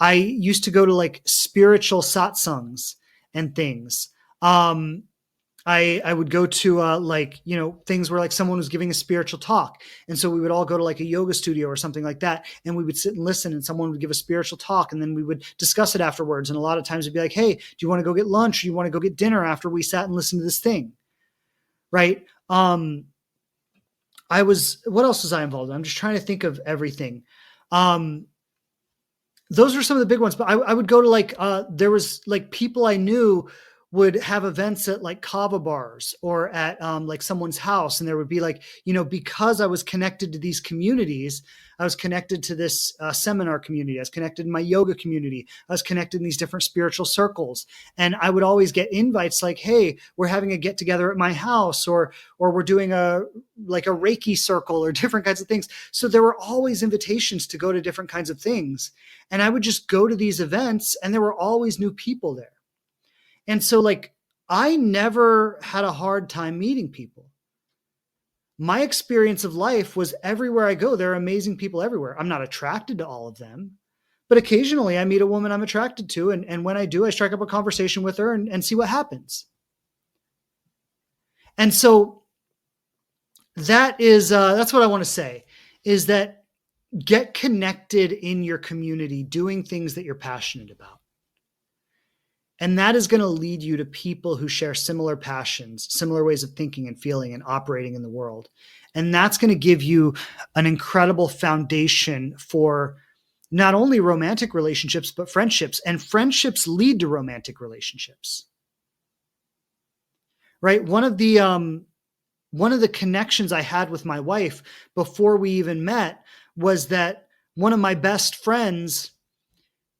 I used to go to like spiritual satsangs and things. I would go to things where like someone was giving a spiritual talk. And so we would all go to like a yoga studio or something like that. And we would sit and listen, and someone would give a spiritual talk, and then we would discuss it afterwards. And a lot of times it'd be like, "Hey, do you want to go get lunch? Or do you want to go get dinner after we sat and listened to this thing?" Right. What else was I involved in? I'm just trying to think of everything. Those were some of the big ones, but I would go to like, there was like people I knew would have events at like kava bars or at like someone's house. And there would be like, because I was connected to these communities, I was connected to this seminar community. I was connected in my yoga community. I was connected in these different spiritual circles. And I would always get invites like, hey, we're having a get together at my house, or we're doing a Reiki circle, or different kinds of things. So there were always invitations to go to different kinds of things. And I would just go to these events and there were always new people there. And so like, I never had a hard time meeting people. My experience of life was everywhere I go, there are amazing people everywhere. I'm not attracted to all of them, but occasionally I meet a woman I'm attracted to. And when I do, I strike up a conversation with her and see what happens. And so that's what I want to say, is that get connected in your community, doing things that you're passionate about. And that is going to lead you to people who share similar passions, similar ways of thinking and feeling and operating in the world. And that's going to give you an incredible foundation for not only romantic relationships, but friendships. And friendships lead to romantic relationships. Right? One of the connections I had with my wife before we even met was that one of my best friends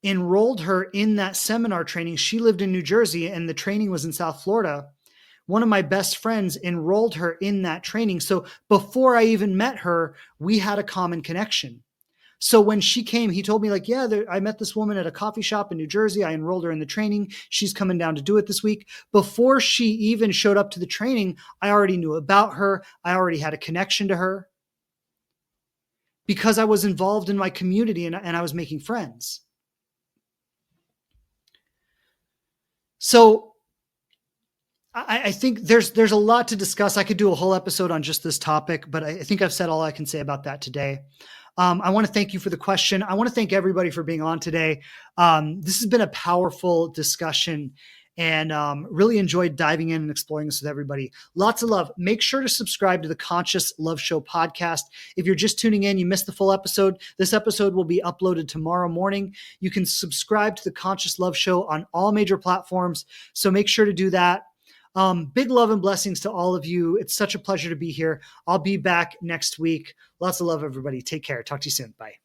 enrolled her in that seminar training. She lived in New Jersey and the training was in South Florida. One of my best friends enrolled her in that training. So before I even met her, we had a common connection. So when she came, he told me like, yeah, I met this woman at a coffee shop in New Jersey. I enrolled her in the training. She's coming down to do it this week. Before she even showed up to the training, I already knew about her. I already had a connection to her because I was involved in my community and I was making friends. So I think there's a lot to discuss. I could do a whole episode on just this topic, but I think I've said all I can say about that today. I want to thank you for the question. I want to thank everybody for being on today. This has been a powerful discussion and really enjoyed diving in and exploring this with everybody. Lots of love. Make sure to subscribe to the Conscious Love Show podcast. If you're just tuning in, you missed the full episode. This episode will be uploaded tomorrow morning. You can subscribe to the Conscious Love Show on all major platforms. So make sure to do that. Big love and blessings to all of you. It's such a pleasure to be here. I'll be back next week. Lots of love, everybody. Take care. Talk to you soon. Bye.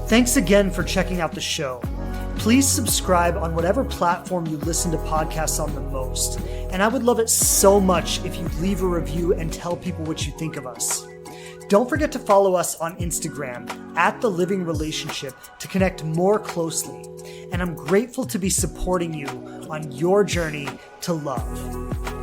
Thanks again for checking out the show. Please subscribe on whatever platform you listen to podcasts on the most. And I would love it so much if you'd leave a review and tell people what you think of us. Don't forget to follow us on Instagram @TheLivingRelationship to connect more closely. And I'm grateful to be supporting you on your journey to love.